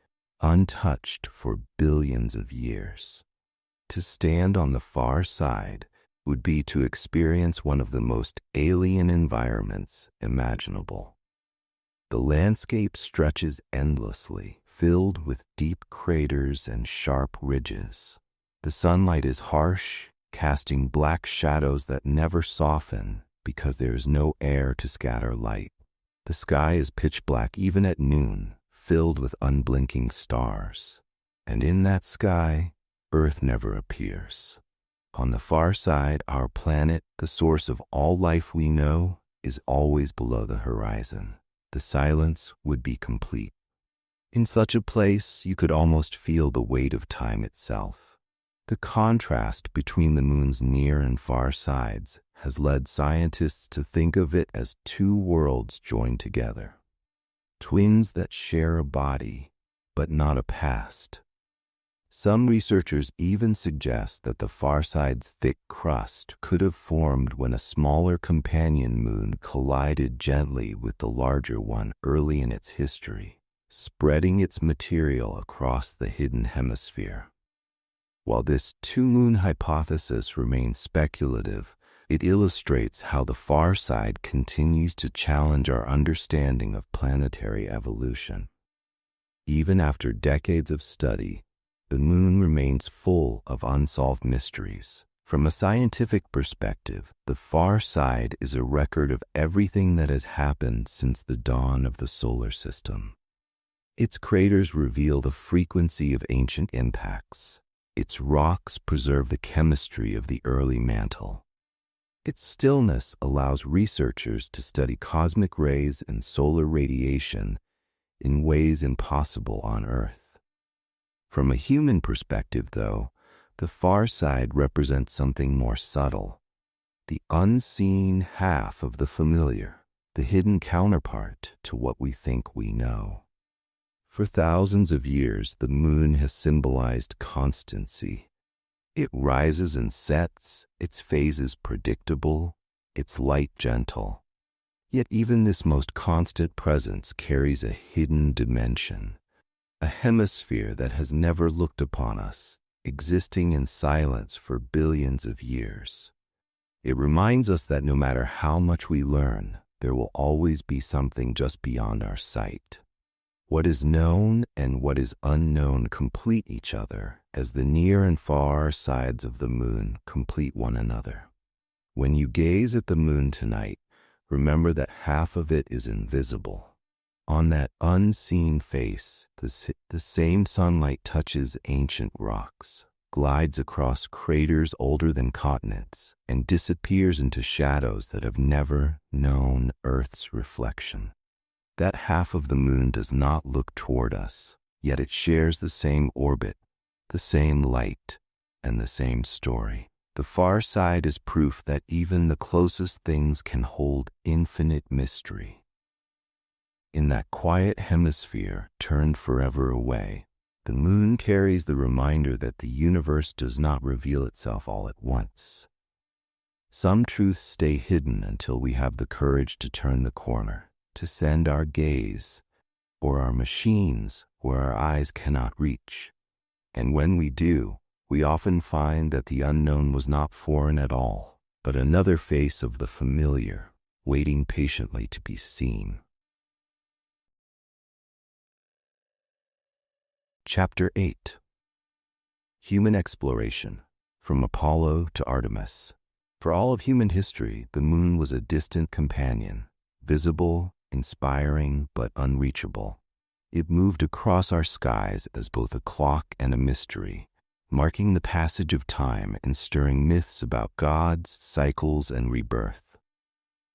untouched for billions of years. To stand on the far side would be to experience one of the most alien environments imaginable. The landscape stretches endlessly, filled with deep craters and sharp ridges. The sunlight is harsh, casting black shadows that never soften because there is no air to scatter light. The sky is pitch black even at noon, filled with unblinking stars. And in that sky, Earth never appears. On the far side, our planet, the source of all life we know, is always below the horizon. The silence would be complete. In such a place, you could almost feel the weight of time itself. The contrast between the moon's near and far sides has led scientists to think of it as two worlds joined together. Twins that share a body, but not a past. Some researchers even suggest that the far side's thick crust could have formed when a smaller companion moon collided gently with the larger one early in its history, spreading its material across the hidden hemisphere. While this two-moon hypothesis remains speculative, it illustrates how the far side continues to challenge our understanding of planetary evolution. Even after decades of study, the moon remains full of unsolved mysteries. From a scientific perspective, the far side is a record of everything that has happened since the dawn of the solar system. Its craters reveal the frequency of ancient impacts. Its rocks preserve the chemistry of the early mantle. Its stillness allows researchers to study cosmic rays and solar radiation in ways impossible on Earth. From a human perspective, though, the far side represents something more subtle, the unseen half of the familiar, the hidden counterpart to what we think we know. For thousands of years, the moon has symbolized constancy. It rises and sets, its phases predictable, its light gentle. Yet even this most constant presence carries a hidden dimension, a hemisphere that has never looked upon us, existing in silence for billions of years. It reminds us that no matter how much we learn, there will always be something just beyond our sight. What is known and what is unknown complete each other, as the near and far sides of the moon complete one another. When you gaze at the moon tonight, remember that half of it is invisible. On that unseen face, the same sunlight touches ancient rocks, glides across craters older than continents, and disappears into shadows that have never known Earth's reflection. That half of the moon does not look toward us, yet it shares the same orbit, the same light, and the same story. The far side is proof that even the closest things can hold infinite mystery. In that quiet hemisphere turned forever away, the moon carries the reminder that the universe does not reveal itself all at once. Some truths stay hidden until we have the courage to turn the corner, to send our gaze, or our machines, where our eyes cannot reach. And when we do, we often find that the unknown was not foreign at all, but another face of the familiar, waiting patiently to be seen. Chapter 8. Human Exploration, from Apollo to Artemis. For all of human history, the moon was a distant companion, visible, inspiring, but unreachable. It moved across our skies as both a clock and a mystery, marking the passage of time and stirring myths about gods, cycles, and rebirth.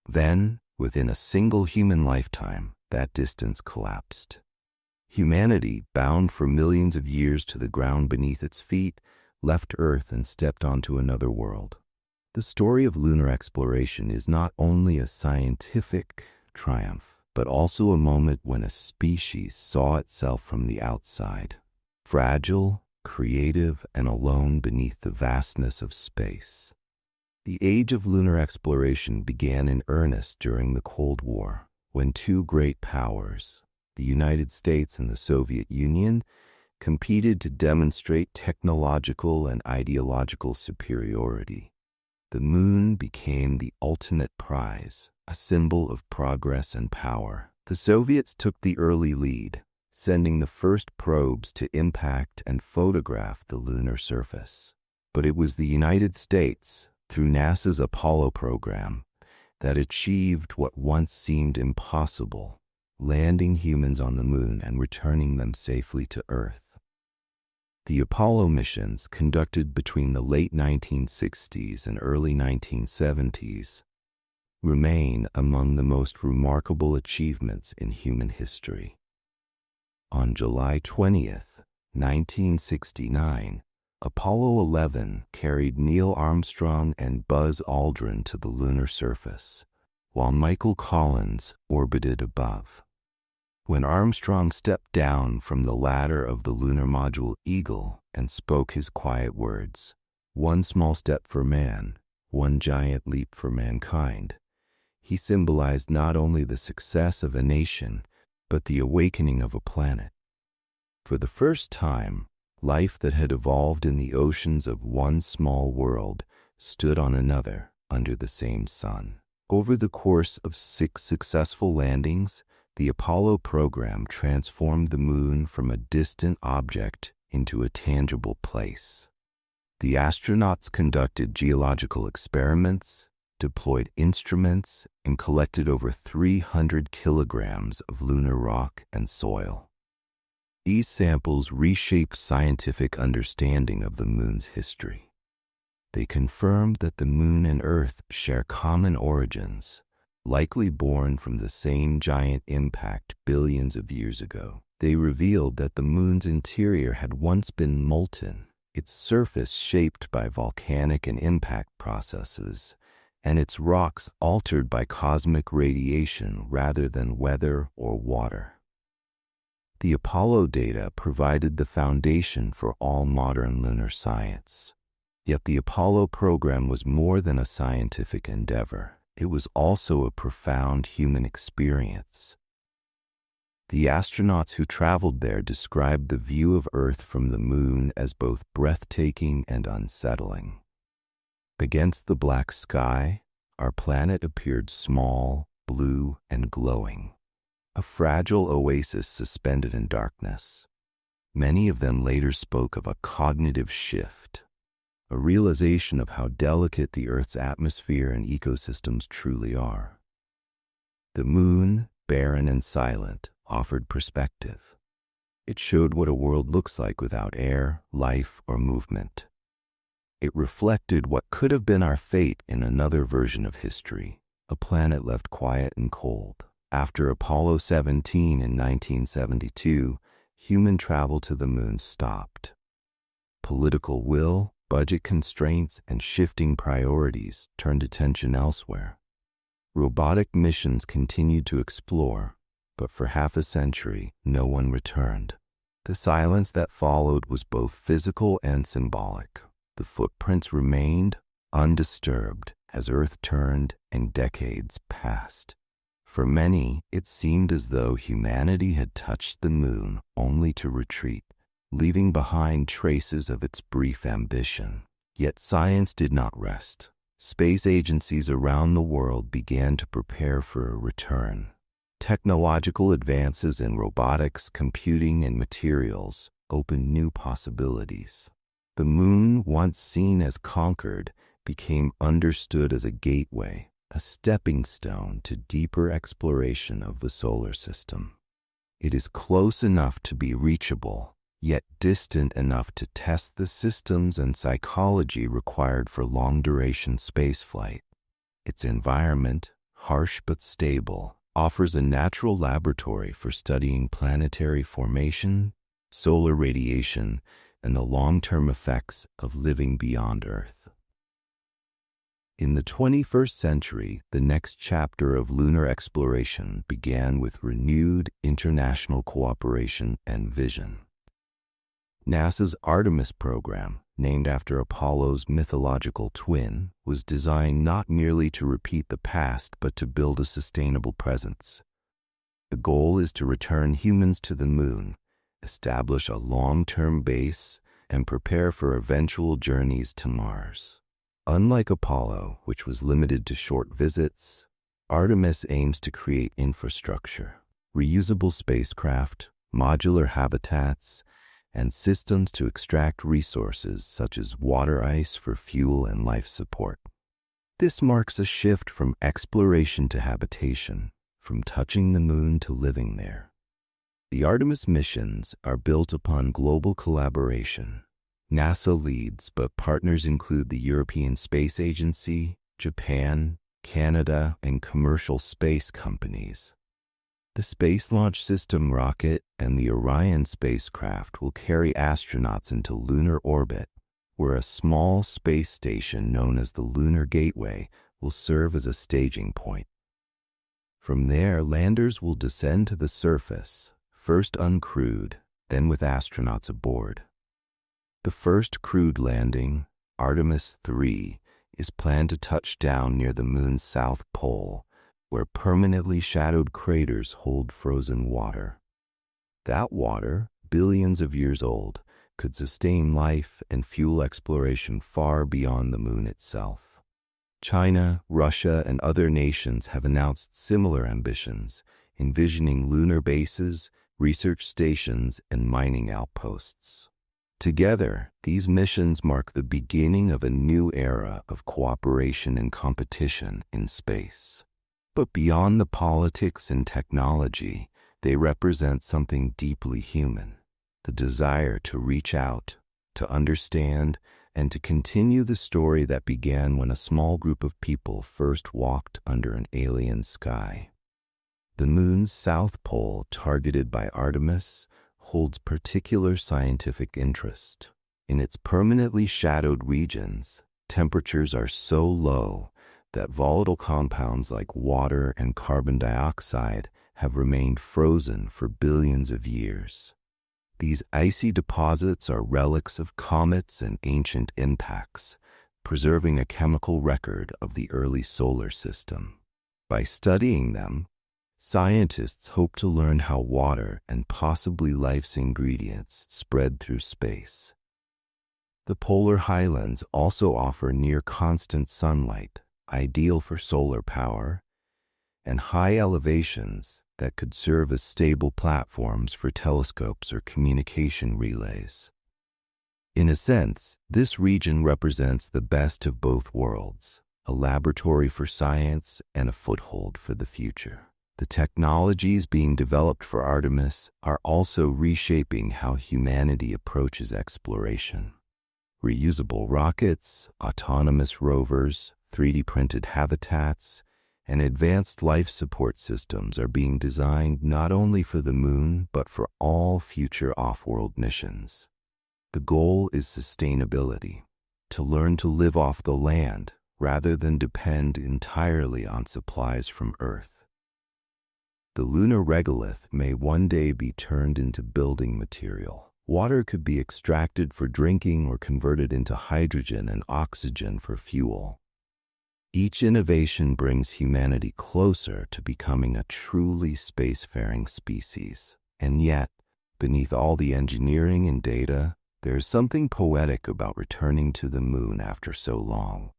Then, within a single human lifetime, that distance collapsed. Humanity, bound for millions of years to the ground beneath its feet, left Earth and stepped onto another world. The story of lunar exploration is not only a scientific triumph, but also a moment when a species saw itself from the outside. Fragile, creative and alone beneath the vastness of space. The age of lunar exploration began in earnest during the Cold War, when two great powers, the United States and the Soviet Union, competed to demonstrate technological and ideological superiority. The moon became the ultimate prize, a symbol of progress and power. The Soviets took the early lead, sending the first probes to impact and photograph the lunar surface. But it was the United States, through NASA's Apollo program, that achieved what once seemed impossible, landing humans on the moon and returning them safely to Earth. The Apollo missions, conducted between the late 1960s and early 1970s, remain among the most remarkable achievements in human history. On July 20th, 1969, Apollo 11 carried Neil Armstrong and Buzz Aldrin to the lunar surface, while Michael Collins orbited above. When Armstrong stepped down from the ladder of the lunar module Eagle and spoke his quiet words, "One small step for man, one giant leap for mankind," he symbolized not only the success of a nation, but the awakening of a planet. For the first time, life that had evolved in the oceans of one small world stood on another under the same sun. Over the course of 6 successful landings, the Apollo program transformed the moon from a distant object into a tangible place. The astronauts conducted geological experiments, deployed instruments, and collected over 300 kilograms of lunar rock and soil. These samples reshaped scientific understanding of the moon's history. They confirmed that the moon and Earth share common origins, likely born from the same giant impact billions of years ago. They revealed that the moon's interior had once been molten, its surface shaped by volcanic and impact processes, and its rocks altered by cosmic radiation rather than weather or water. The Apollo data provided the foundation for all modern lunar science. Yet the Apollo program was more than a scientific endeavor. It was also a profound human experience. The astronauts who traveled there described the view of Earth from the moon as both breathtaking and unsettling. Against the black sky, our planet appeared small, blue, and glowing, a fragile oasis suspended in darkness. Many of them later spoke of a cognitive shift, a realization of how delicate the Earth's atmosphere and ecosystems truly are. The moon, barren and silent, offered perspective. It showed what a world looks like without air, life, or movement. It reflected what could have been our fate in another version of history, a planet left quiet and cold. After Apollo 17 in 1972, human travel to the moon stopped. Political will, budget constraints, and shifting priorities turned attention elsewhere. Robotic missions continued to explore, but for half a century, no one returned. The silence that followed was both physical and symbolic. The footprints remained undisturbed as Earth turned and decades passed. For many, it seemed as though humanity had touched the moon only to retreat, leaving behind traces of its brief ambition. Yet science did not rest. Space agencies around the world began to prepare for a return. Technological advances in robotics, computing, and materials opened new possibilities. The moon, once seen as conquered, became understood as a gateway, a stepping stone to deeper exploration of the solar system. It is close enough to be reachable, yet distant enough to test the systems and psychology required for long-duration spaceflight. Its environment, harsh but stable, offers a natural laboratory for studying planetary formation, solar radiation, and the long-term effects of living beyond Earth. In the 21st century, the next chapter of lunar exploration began with renewed international cooperation and vision. NASA's Artemis program, named after Apollo's mythological twin, was designed not merely to repeat the past but to build a sustainable presence. The goal is to return humans to the moon, establish a long-term base, and prepare for eventual journeys to Mars. Unlike Apollo, which was limited to short visits, Artemis aims to create infrastructure, reusable spacecraft, modular habitats, and systems to extract resources such as water ice for fuel and life support. This marks a shift from exploration to habitation, from touching the moon to living there. The Artemis missions are built upon global collaboration. NASA leads, but partners include the European Space Agency, Japan, Canada, and commercial space companies. The Space Launch System rocket and the Orion spacecraft will carry astronauts into lunar orbit, where a small space station known as the Lunar Gateway will serve as a staging point. From there, landers will descend to the surface, first uncrewed, then with astronauts aboard. The first crewed landing, Artemis 3, is planned to touch down near the moon's south pole, where permanently shadowed craters hold frozen water. That water, billions of years old, could sustain life and fuel exploration far beyond the moon itself. China, Russia, and other nations have announced similar ambitions, envisioning lunar bases, research stations, and mining outposts. Together, these missions mark the beginning of a new era of cooperation and competition in space. But beyond the politics and technology, they represent something deeply human, the desire to reach out, to understand, and to continue the story that began when a small group of people first walked under an alien sky. The moon's south pole, targeted by Artemis, holds particular scientific interest. In its permanently shadowed regions, temperatures are so low that volatile compounds like water and carbon dioxide have remained frozen for billions of years. These icy deposits are relics of comets and ancient impacts, preserving a chemical record of the early solar system. By studying them, scientists hope to learn how water and possibly life's ingredients spread through space. The polar highlands also offer near-constant sunlight, ideal for solar power, and high elevations that could serve as stable platforms for telescopes or communication relays. In a sense, this region represents the best of both worlds, a laboratory for science and a foothold for the future. The technologies being developed for Artemis are also reshaping how humanity approaches exploration. Reusable rockets, autonomous rovers, 3D-printed habitats, and advanced life support systems are being designed not only for the moon but for all future off-world missions. The goal is sustainability, to learn to live off the land rather than depend entirely on supplies from Earth. The lunar regolith may one day be turned into building material. Water could be extracted for drinking or converted into hydrogen and oxygen for fuel. Each innovation brings humanity closer to becoming a truly spacefaring species. And yet, beneath all the engineering and data, there is something poetic about returning to the moon after so long.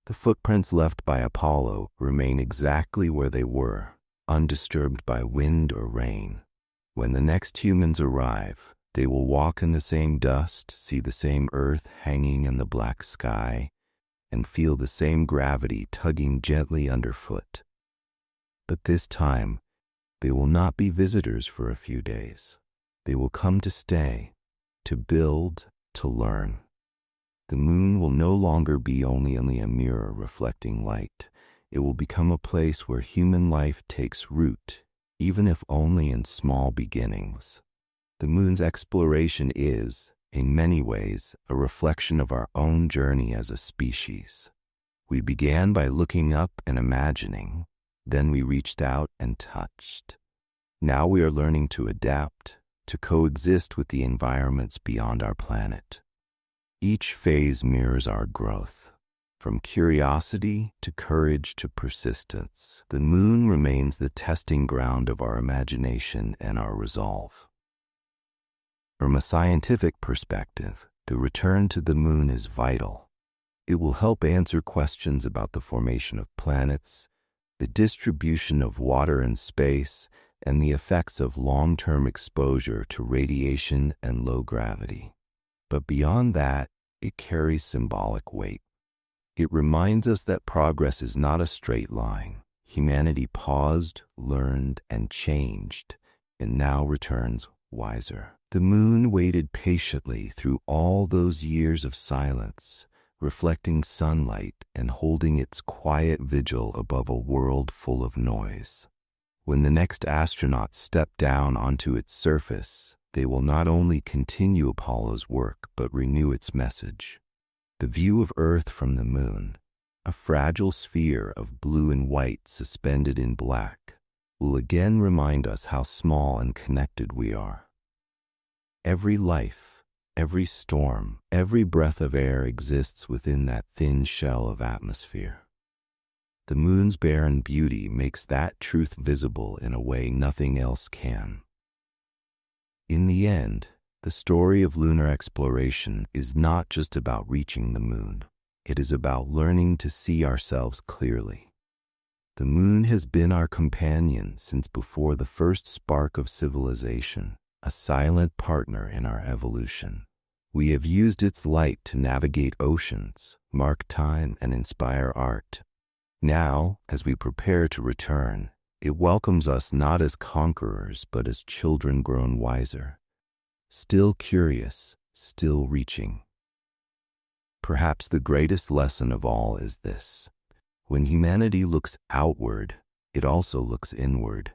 The footprints left by Apollo remain exactly where they were, undisturbed by wind or rain. When the next humans arrive, they will walk in the same dust, see the same Earth hanging in the black sky, and feel the same gravity tugging gently underfoot. But this time, they will not be visitors for a few days. They will come to stay, to build, to learn. The moon will no longer be only a mirror reflecting light. It will become a place where human life takes root, even if only in small beginnings. The moon's exploration is, in many ways, a reflection of our own journey as a species. We began by looking up and imagining, then we reached out and touched. Now we are learning to adapt, to coexist with the environments beyond our planet. Each phase mirrors our growth. From curiosity to courage to persistence, the moon remains the testing ground of our imagination and our resolve. From a scientific perspective, the return to the moon is vital. It will help answer questions about the formation of planets, the distribution of water in space, and the effects of long-term exposure to radiation and low gravity. But beyond that, it carries symbolic weight. It reminds us that progress is not a straight line. Humanity paused, learned, and changed, and now returns wiser. The moon waited patiently through all those years of silence, reflecting sunlight and holding its quiet vigil above a world full of noise. When the next astronauts step down onto its surface, they will not only continue Apollo's work but renew its message. The view of Earth from the moon, a fragile sphere of blue and white suspended in black, will again remind us how small and connected we are. Every life, every storm, every breath of air exists within that thin shell of atmosphere. The moon's barren beauty makes that truth visible in a way nothing else can. In the end, the story of lunar exploration is not just about reaching the moon. It is about learning to see ourselves clearly. The moon has been our companion since before the first spark of civilization, a silent partner in our evolution. We have used its light to navigate oceans, mark time, and inspire art. Now, as we prepare to return, it welcomes us not as conquerors but as children grown wiser. Still curious, still reaching. Perhaps the greatest lesson of all is this. When humanity looks outward, it also looks inward.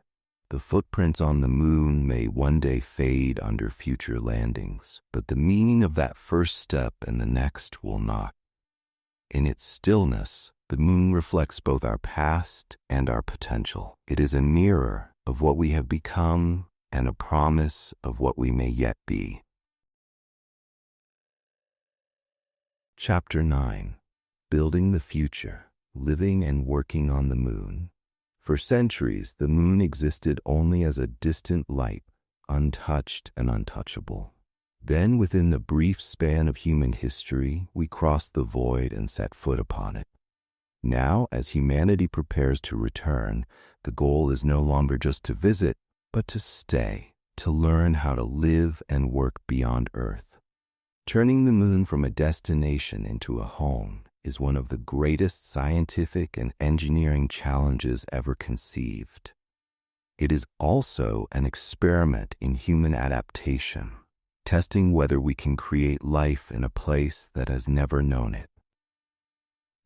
The footprints on the moon may one day fade under future landings, but the meaning of that first step and the next will not. In its stillness, the moon reflects both our past and our potential. It is a mirror of what we have become and a promise of what we may yet be. Chapter 9. Building the Future, Living and Working on the Moon. For centuries, the moon existed only as a distant light, untouched and untouchable. Then, within the brief span of human history, we crossed the void and set foot upon it. Now, as humanity prepares to return, the goal is no longer just to visit, but to stay, to learn how to live and work beyond Earth. Turning the moon from a destination into a home is one of the greatest scientific and engineering challenges ever conceived. It is also an experiment in human adaptation, testing whether we can create life in a place that has never known it.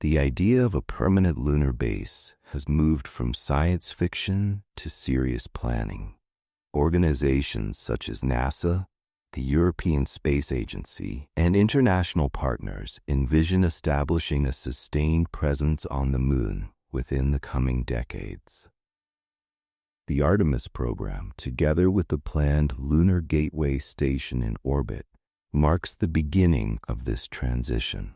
The idea of a permanent lunar base has moved from science fiction to serious planning. Organizations such as NASA, the European Space Agency, and international partners envision establishing a sustained presence on the moon within the coming decades. The Artemis program, together with the planned Lunar Gateway station in orbit, marks the beginning of this transition.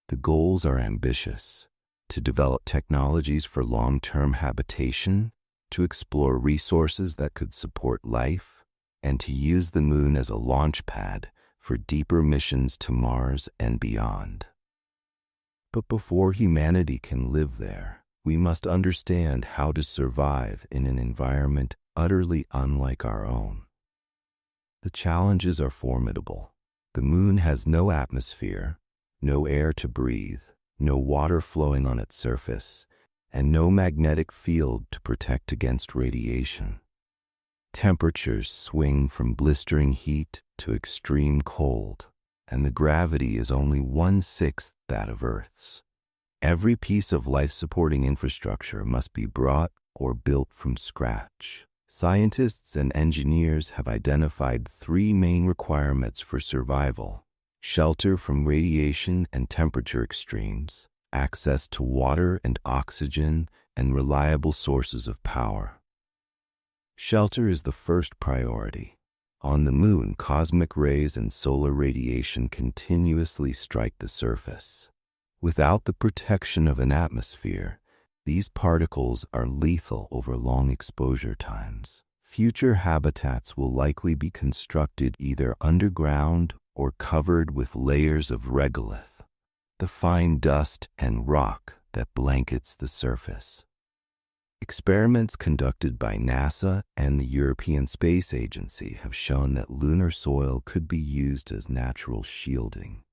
The goals are ambitious: to develop technologies for long-term habitation, to explore resources that could support life, and to use the moon as a launch pad for deeper missions to Mars and beyond. But before humanity can live there, we must understand how to survive in an environment utterly unlike our own. The challenges are formidable. The moon has no atmosphere, no air to breathe, no water flowing on its surface, and no magnetic field to protect against radiation. Temperatures swing from blistering heat to extreme cold, and the gravity is only 1/6 that of Earth's. Every piece of life-supporting infrastructure must be brought or built from scratch. Scientists and engineers have identified 3 main requirements for survival: shelter from radiation and temperature extremes, access to water and oxygen, and reliable sources of power. Shelter is the first priority. On the moon, cosmic rays and solar radiation continuously strike the surface. Without the protection of an atmosphere, these particles are lethal over long exposure times. Future habitats will likely be constructed either underground or covered with layers of regolith, the fine dust and rock that blankets the surface. Experiments conducted by NASA and the European Space Agency have shown that lunar soil could be used as natural shielding.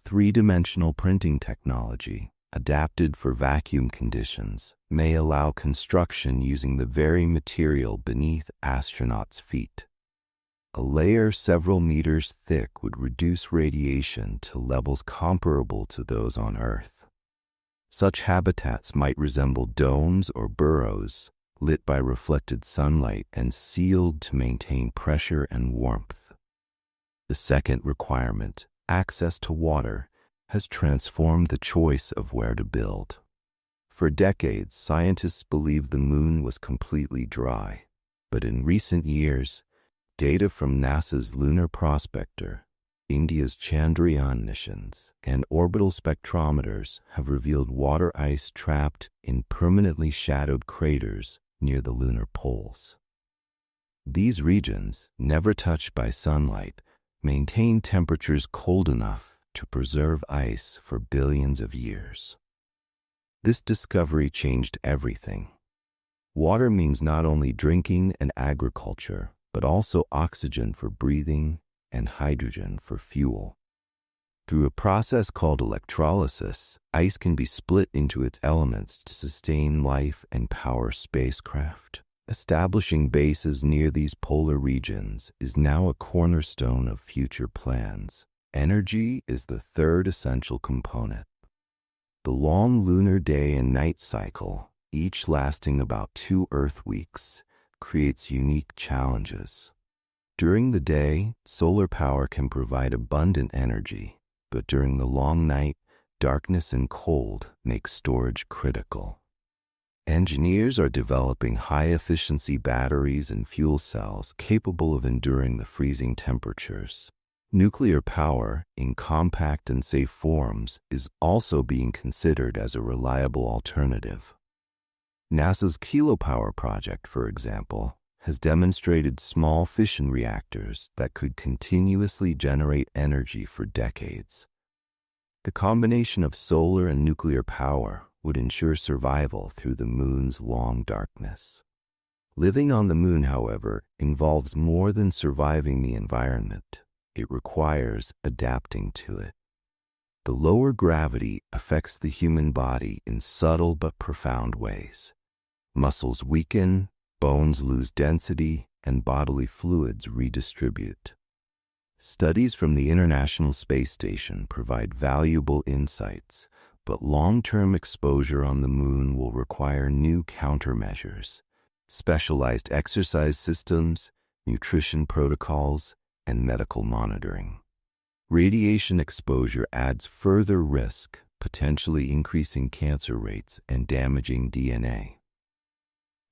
Three-dimensional printing technology, adapted for vacuum conditions, may allow construction using the very material beneath astronauts' feet. A layer several meters thick would reduce radiation to levels comparable to those on Earth. Such habitats might resemble domes or burrows, lit by reflected sunlight and sealed to maintain pressure and warmth. The second requirement, access to water, has transformed the choice of where to build. For decades, scientists believed the moon was completely dry, but in recent years, data from NASA's Lunar Prospector, India's Chandrayaan missions, and orbital spectrometers have revealed water ice trapped in permanently shadowed craters near the lunar poles. These regions, never touched by sunlight, maintain temperatures cold enough to preserve ice for billions of years. This discovery changed everything. Water means not only drinking and agriculture, but also oxygen for breathing and hydrogen for fuel. Through a process called electrolysis, ice can be split into its elements to sustain life and power spacecraft. Establishing bases near these polar regions is now a cornerstone of future plans. Energy is the third essential component. The long lunar day and night cycle, each lasting about 2 Earth weeks, creates unique challenges. During the day, solar power can provide abundant energy, but during the long night, darkness and cold make storage critical. Engineers are developing high-efficiency batteries and fuel cells capable of enduring the freezing temperatures. Nuclear power, in compact and safe forms, is also being considered as a reliable alternative. NASA's Kilopower project, for example, has demonstrated small fission reactors that could continuously generate energy for decades. The combination of solar and nuclear power would ensure survival through the moon's long darkness. Living on the moon, however, involves more than surviving the environment. It requires adapting to it. The lower gravity affects the human body in subtle but profound ways. Muscles weaken, bones lose density, and bodily fluids redistribute. Studies from the International Space Station provide valuable insights, but long-term exposure on the moon will require new countermeasures, specialized exercise systems, nutrition protocols, and medical monitoring. Radiation exposure adds further risk, potentially increasing cancer rates and damaging DNA.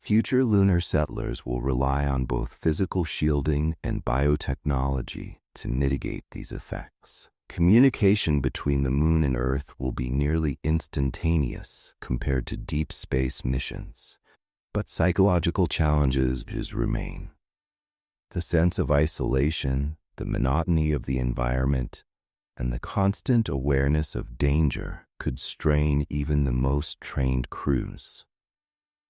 Future lunar settlers will rely on both physical shielding and biotechnology to mitigate these effects. Communication between the moon and Earth will be nearly instantaneous compared to deep space missions, but psychological challenges remain. The sense of isolation, the monotony of the environment, and the constant awareness of danger could strain even the most trained crews.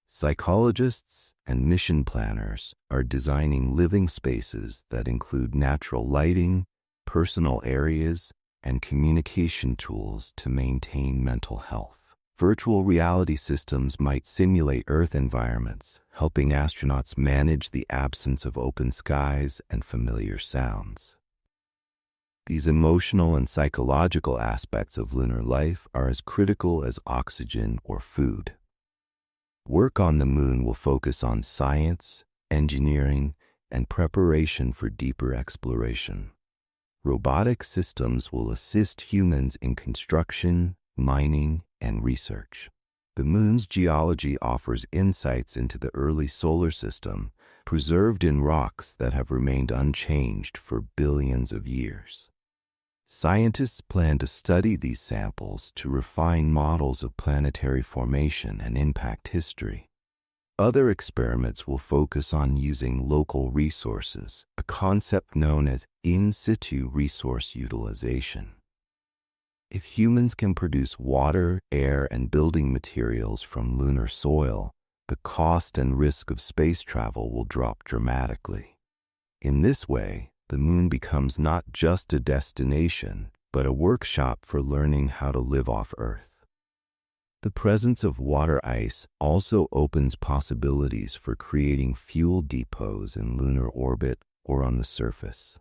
Psychologists and mission planners are designing living spaces that include natural lighting, personal areas, and communication tools to maintain mental health. Virtual reality systems might simulate Earth environments, helping astronauts manage the absence of open skies and familiar sounds. These emotional and psychological aspects of lunar life are as critical as oxygen or food. Work on the moon will focus on science, engineering, and preparation for deeper exploration. Robotic systems will assist humans in construction, mining, and research. The moon's geology offers insights into the early solar system, preserved in rocks that have remained unchanged for billions of years. Scientists plan to study these samples to refine models of planetary formation and impact history. Other experiments will focus on using local resources, a concept known as in situ resource utilization. If humans can produce water, air, and building materials from lunar soil, the cost and risk of space travel will drop dramatically. In this way, the moon becomes not just a destination, but a workshop for learning how to live off Earth. The presence of water ice also opens possibilities for creating fuel depots in lunar orbit or on the surface.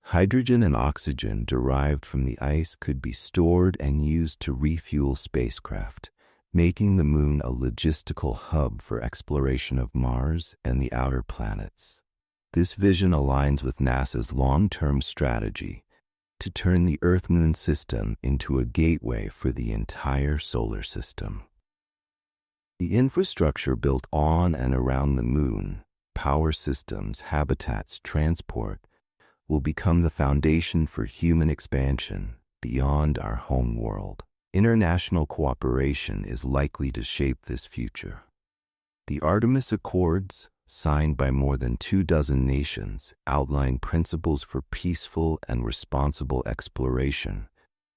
Hydrogen and oxygen derived from the ice could be stored and used to refuel spacecraft, making the moon a logistical hub for exploration of Mars and the outer planets. This vision aligns with NASA's long-term strategy to turn the Earth-Moon system into a gateway for the entire solar system. The infrastructure built on and around the moon, power systems, habitats, transport, will become the foundation for human expansion beyond our home world. International cooperation is likely to shape this future. The Artemis Accords, signed by more than 24 nations, outline principles for peaceful and responsible exploration,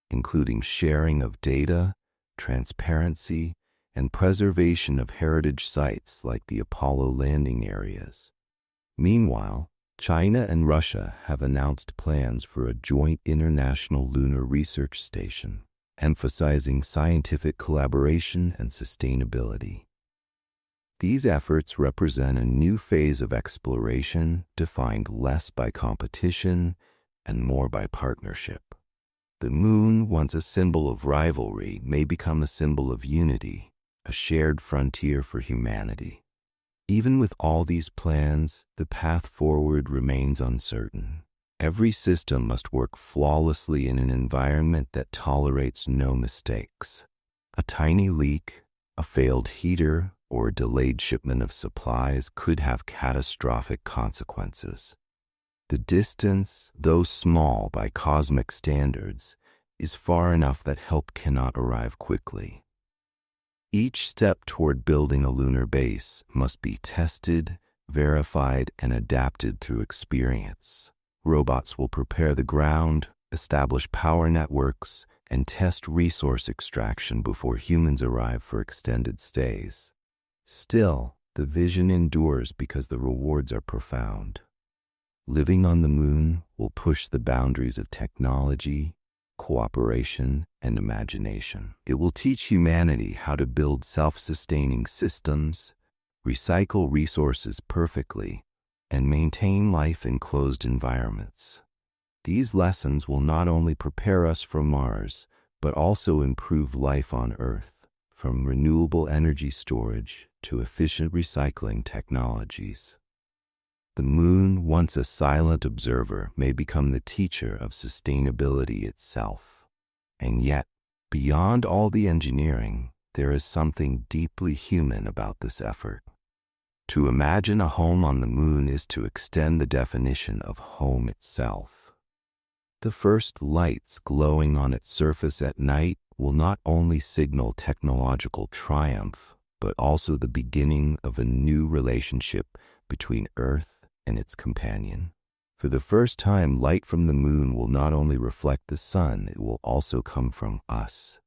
including sharing of data, transparency, and preservation of heritage sites like the Apollo landing areas. Meanwhile, China and Russia have announced plans for a joint international lunar research station, emphasizing scientific collaboration and sustainability. These efforts represent a new phase of exploration defined less by competition and more by partnership. The moon, once a symbol of rivalry, may become a symbol of unity, a shared frontier for humanity. Even with all these plans, the path forward remains uncertain. Every system must work flawlessly in an environment that tolerates no mistakes. A tiny leak, a failed heater, or a delayed shipment of supplies could have catastrophic consequences. The distance, though small by cosmic standards, is far enough that help cannot arrive quickly. Each step toward building a lunar base must be tested, verified, and adapted through experience. Robots will prepare the ground, establish power networks, and test resource extraction before humans arrive for extended stays. Still, the vision endures because the rewards are profound. Living on the moon will push the boundaries of technology, cooperation, and imagination. It will teach humanity how to build self-sustaining systems, recycle resources perfectly, and maintain life in closed environments. These lessons will not only prepare us for Mars, but also improve life on Earth, from renewable energy storage to efficient recycling technologies. The moon, once a silent observer, may become the teacher of sustainability itself. And yet, beyond all the engineering, there is something deeply human about this effort. To imagine a home on the moon is to extend the definition of home itself. The first lights glowing on its surface at night will not only signal technological triumph, but also the beginning of a new relationship between Earth and its companion. For the first time, light from the moon will not only reflect the sun, it will also come from us.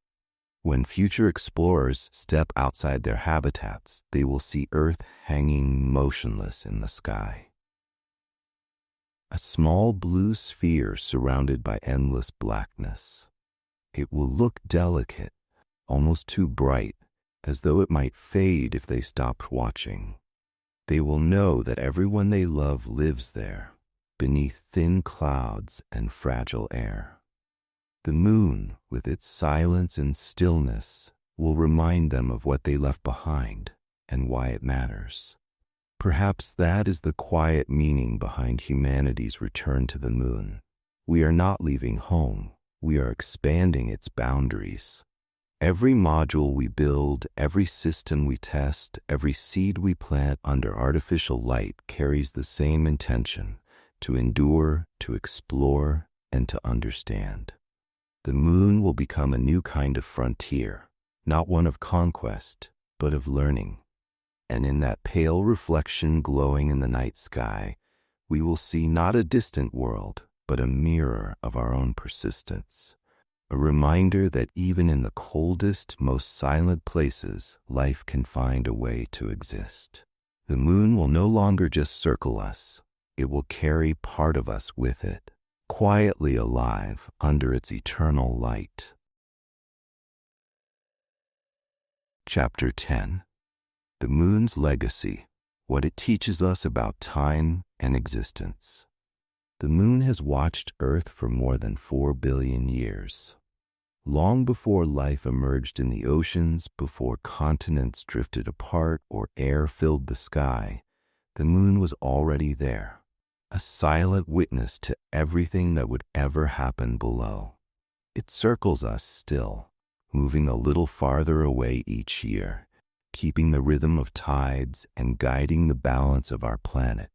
When future explorers step outside their habitats, they will see Earth hanging motionless in the sky. A small blue sphere surrounded by endless blackness. It will look delicate, almost too bright, as though it might fade if they stopped watching. They will know that everyone they love lives there, beneath thin clouds and fragile air. The moon, with its silence and stillness, will remind them of what they left behind and why it matters. Perhaps that is the quiet meaning behind humanity's return to the moon. We are not leaving home, we are expanding its boundaries. Every module we build, every system we test, every seed we plant under artificial light carries the same intention: to endure, to explore, and to understand. The moon will become a new kind of frontier, not one of conquest, but of learning. And in that pale reflection glowing in the night sky, we will see not a distant world, but a mirror of our own persistence. A reminder that even in the coldest, most silent places, life can find a way to exist. The moon will no longer just circle us. It will carry part of us with it, quietly alive under its eternal light. Chapter 10. The Moon's Legacy: What it teaches us about time and existence. The moon has watched Earth for more than 4 billion years. Long before life emerged in the oceans, before continents drifted apart or air filled the sky, the moon was already there, a silent witness to everything that would ever happen below. It circles us still, moving a little farther away each year, keeping the rhythm of tides and guiding the balance of our planet.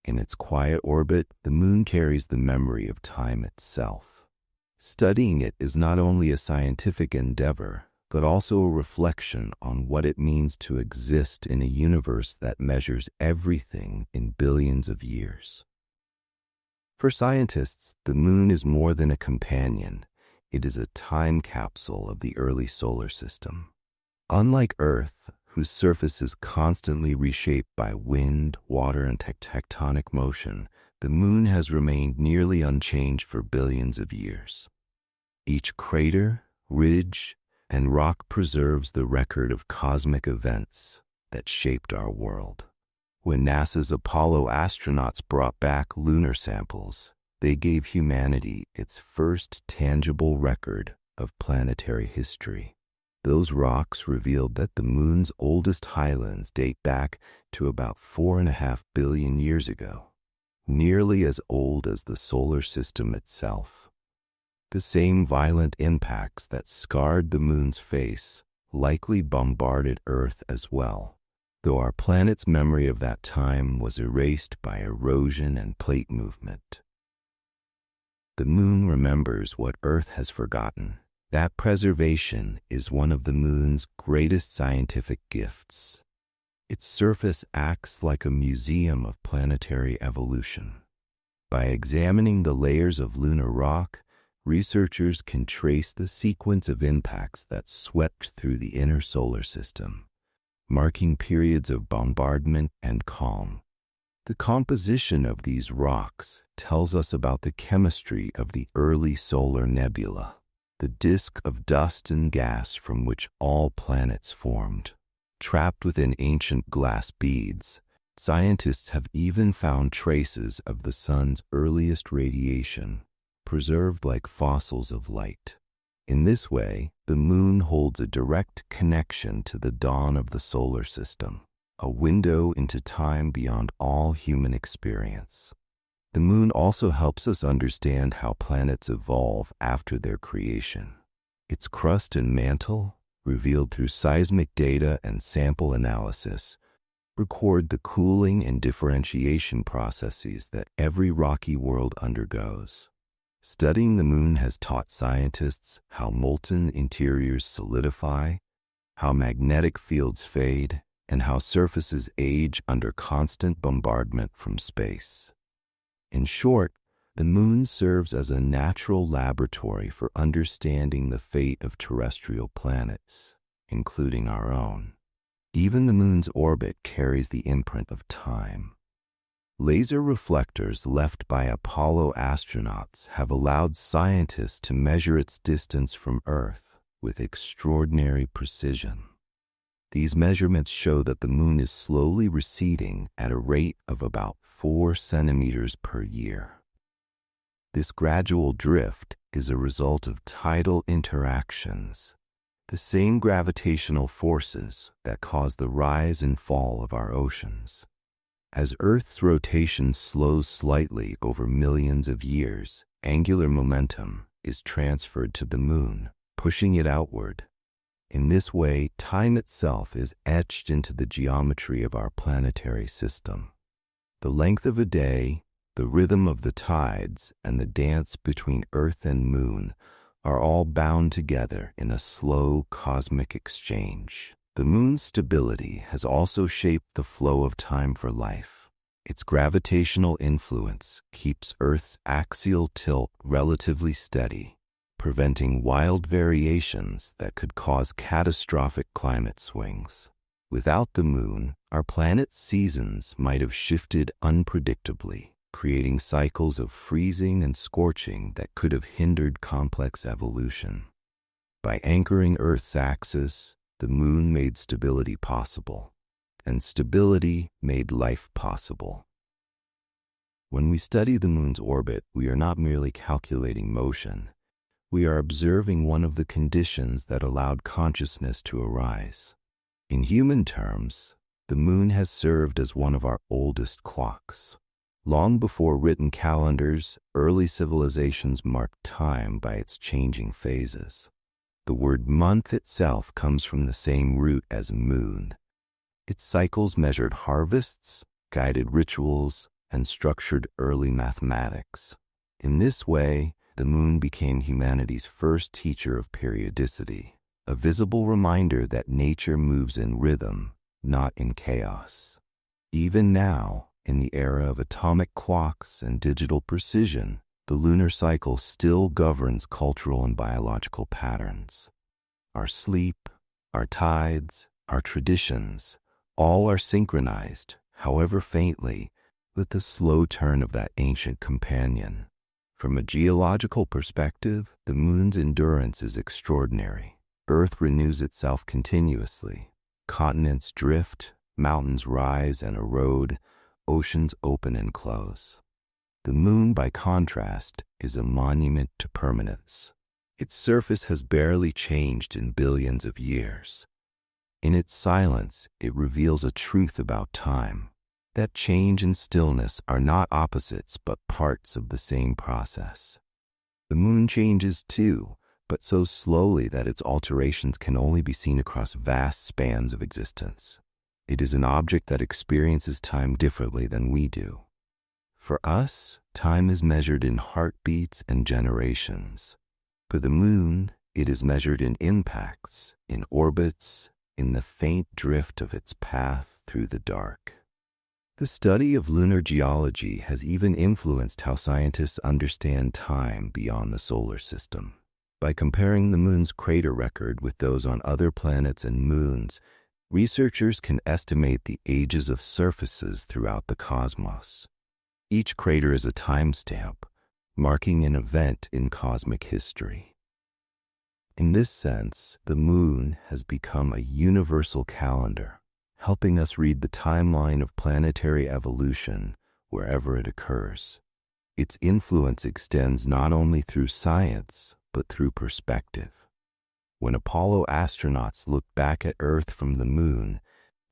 In its quiet orbit, the moon carries the memory of time itself. Studying it is not only a scientific endeavor, but also a reflection on what it means to exist in a universe that measures everything in billions of years. For scientists, the moon is more than a companion. It is a time capsule of the early solar system. Unlike Earth, whose surface is constantly reshaped by wind, water, and tectonic motion, the moon has remained nearly unchanged for billions of years. Each crater, ridge, and rock preserves the record of cosmic events that shaped our world. When NASA's Apollo astronauts brought back lunar samples, they gave humanity its first tangible record of planetary history. Those rocks revealed that the moon's oldest highlands date back to about 4.5 billion years ago, nearly as old as the solar system itself. The same violent impacts that scarred the moon's face likely bombarded Earth as well, though our planet's memory of that time was erased by erosion and plate movement. The moon remembers what Earth has forgotten. That preservation is one of the moon's greatest scientific gifts. Its surface acts like a museum of planetary evolution. By examining the layers of lunar rock, researchers can trace the sequence of impacts that swept through the inner solar system, marking periods of bombardment and calm. The composition of these rocks tells us about the chemistry of the early solar nebula, the disk of dust and gas from which all planets formed. Trapped within ancient glass beads, scientists have even found traces of the sun's earliest radiation, preserved like fossils of light. In this way, the moon holds a direct connection to the dawn of the solar system, a window into time beyond all human experience. The moon also helps us understand how planets evolve after their creation. Its crust and mantle, revealed through seismic data and sample analysis, record the cooling and differentiation processes that every rocky world undergoes. Studying the moon has taught scientists how molten interiors solidify, how magnetic fields fade, and how surfaces age under constant bombardment from space. In short, the moon serves as a natural laboratory for understanding the fate of terrestrial planets, including our own. Even the moon's orbit carries the imprint of time. Laser reflectors left by Apollo astronauts have allowed scientists to measure its distance from Earth with extraordinary precision. These measurements show that the moon is slowly receding at a rate of about 4 centimeters per year. This gradual drift is a result of tidal interactions, the same gravitational forces that cause the rise and fall of our oceans. As Earth's rotation slows slightly over millions of years, angular momentum is transferred to the moon, pushing it outward. In this way, time itself is etched into the geometry of our planetary system. The length of a day, the rhythm of the tides, and the dance between Earth and Moon are all bound together in a slow cosmic exchange. The Moon's stability has also shaped the flow of time for life. Its gravitational influence keeps Earth's axial tilt relatively steady, preventing wild variations that could cause catastrophic climate swings. Without the Moon, our planet's seasons might have shifted unpredictably, creating cycles of freezing and scorching that could have hindered complex evolution. By anchoring Earth's axis, the Moon made stability possible, and stability made life possible. When we study the Moon's orbit, we are not merely calculating motion. We are observing one of the conditions that allowed consciousness to arise. In human terms, the Moon has served as one of our oldest clocks. Long before written calendars, early civilizations marked time by its changing phases. The word month itself comes from the same root as moon. Its cycles measured harvests, guided rituals, and structured early mathematics. In this way, the Moon became humanity's first teacher of periodicity, a visible reminder that nature moves in rhythm, not in chaos. Even now, in the era of atomic clocks and digital precision, the lunar cycle still governs cultural and biological patterns. Our sleep, our tides, our traditions, all are synchronized, however faintly, with the slow turn of that ancient companion. From a geological perspective, the Moon's endurance is extraordinary. Earth renews itself continuously. Continents drift, mountains rise and erode, oceans open and close. The Moon, by contrast, is a monument to permanence. Its surface has barely changed in billions of years. In its silence, it reveals a truth about time, that change and stillness are not opposites but parts of the same process. The Moon changes too, but so slowly that its alterations can only be seen across vast spans of existence. It is an object that experiences time differently than we do. For us, time is measured in heartbeats and generations. For the Moon, it is measured in impacts, in orbits, in the faint drift of its path through the dark. The study of lunar geology has even influenced how scientists understand time beyond the solar system. By comparing the Moon's crater record with those on other planets and moons, researchers can estimate the ages of surfaces throughout the cosmos. Each crater is a timestamp, marking an event in cosmic history. In this sense, the Moon has become a universal calendar, helping us read the timeline of planetary evolution wherever it occurs. Its influence extends not only through science, but through perspective. When Apollo astronauts looked back at Earth from the Moon,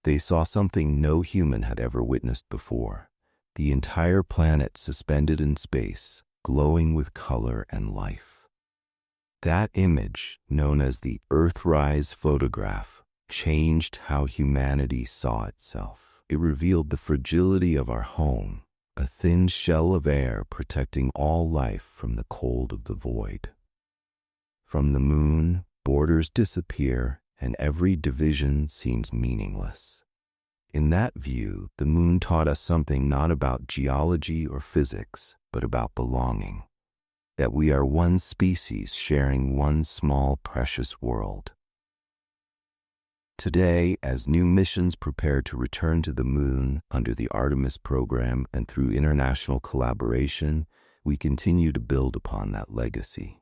they saw something no human had ever witnessed before: the entire planet suspended in space, glowing with color and life. That image, known as the Earthrise photograph, changed how humanity saw itself. It revealed the fragility of our home, a thin shell of air protecting all life from the cold of the void. From the Moon, borders disappear and every division seems meaningless. In that view, the Moon taught us something not about geology or physics, but about belonging. That we are one species sharing one small, precious world. Today, as new missions prepare to return to the Moon under the Artemis program and through international collaboration, we continue to build upon that legacy.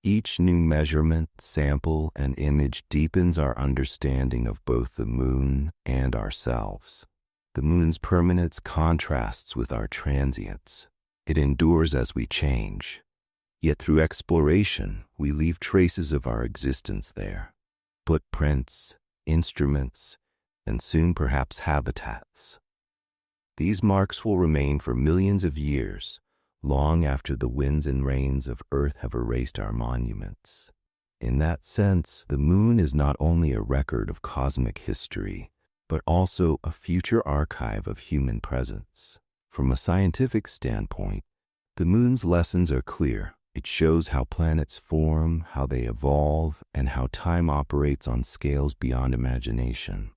Each new measurement, sample, and image deepens our understanding of both the Moon and ourselves. The Moon's permanence contrasts with our transience. It endures as we change. Yet through exploration, we leave traces of our existence there. Footprints, instruments, and soon perhaps habitats. These marks will remain for millions of years, long after the winds and rains of Earth have erased our monuments. In that sense, the moon is not only a record of cosmic history, but also a future archive of human presence. From a scientific standpoint, the moon's lessons are clear. It shows how planets form, how they evolve, and how time operates on scales beyond imagination.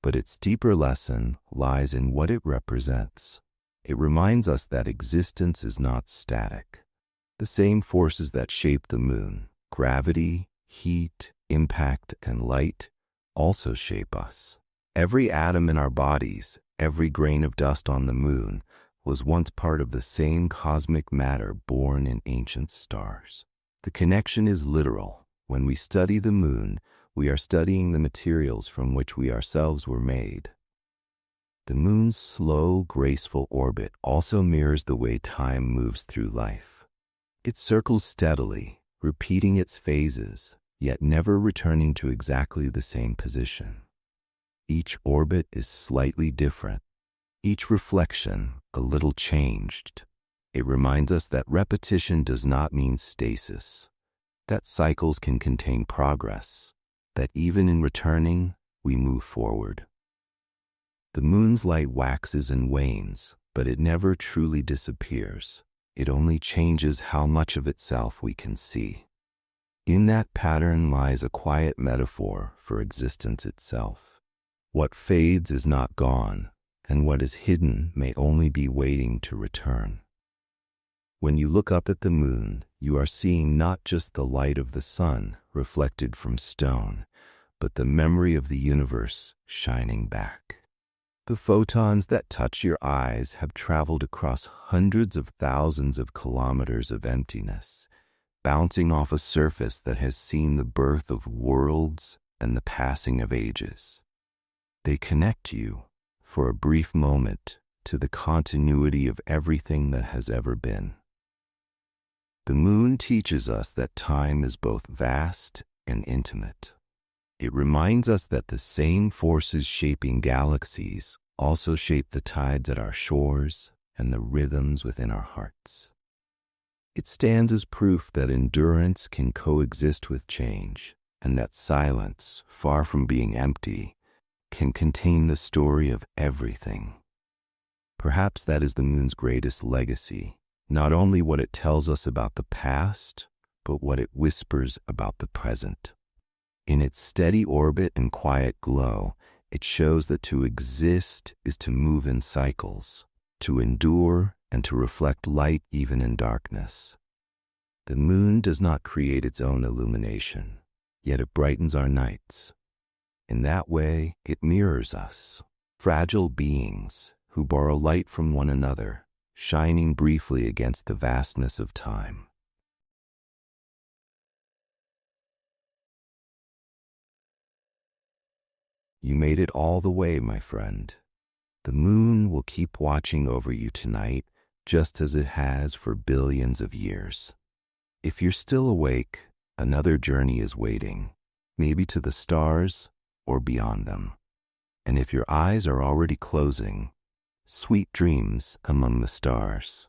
But its deeper lesson lies in what it represents. It reminds us that existence is not static. The same forces that shape the moon, gravity, heat, impact, and light, also shape us. Every atom in our bodies, every grain of dust on the moon, was once part of the same cosmic matter born in ancient stars. The connection is literal. When we study the moon, we are studying the materials from which we ourselves were made. The moon's slow, graceful orbit also mirrors the way time moves through life. It circles steadily, repeating its phases, yet never returning to exactly the same position. Each orbit is slightly different, each reflection a little changed. It reminds us that repetition does not mean stasis, that cycles can contain progress, that even in returning, we move forward. The moon's light waxes and wanes, but it never truly disappears. It only changes how much of itself we can see. In that pattern lies a quiet metaphor for existence itself. What fades is not gone, and what is hidden may only be waiting to return. When you look up at the moon, you are seeing not just the light of the sun reflected from stone, but the memory of the universe shining back. The photons that touch your eyes have traveled across hundreds of thousands of kilometers of emptiness, bouncing off a surface that has seen the birth of worlds and the passing of ages. They connect you, for a brief moment, to the continuity of everything that has ever been. The moon teaches us that time is both vast and intimate. It reminds us that the same forces shaping galaxies also shape the tides at our shores and the rhythms within our hearts. It stands as proof that endurance can coexist with change, and that silence, far from being empty, can contain the story of everything. Perhaps that is the moon's greatest legacy, not only what it tells us about the past, but what it whispers about the present. In its steady orbit and quiet glow, it shows that to exist is to move in cycles, to endure and to reflect light even in darkness. The moon does not create its own illumination, yet it brightens our nights. In that way, it mirrors us, fragile beings who borrow light from one another, shining briefly against the vastness of time. You made it all the way, my friend. The moon will keep watching over you tonight, just as it has for billions of years. If you're still awake, another journey is waiting, maybe to the stars or beyond them. And if your eyes are already closing, sweet dreams among the stars.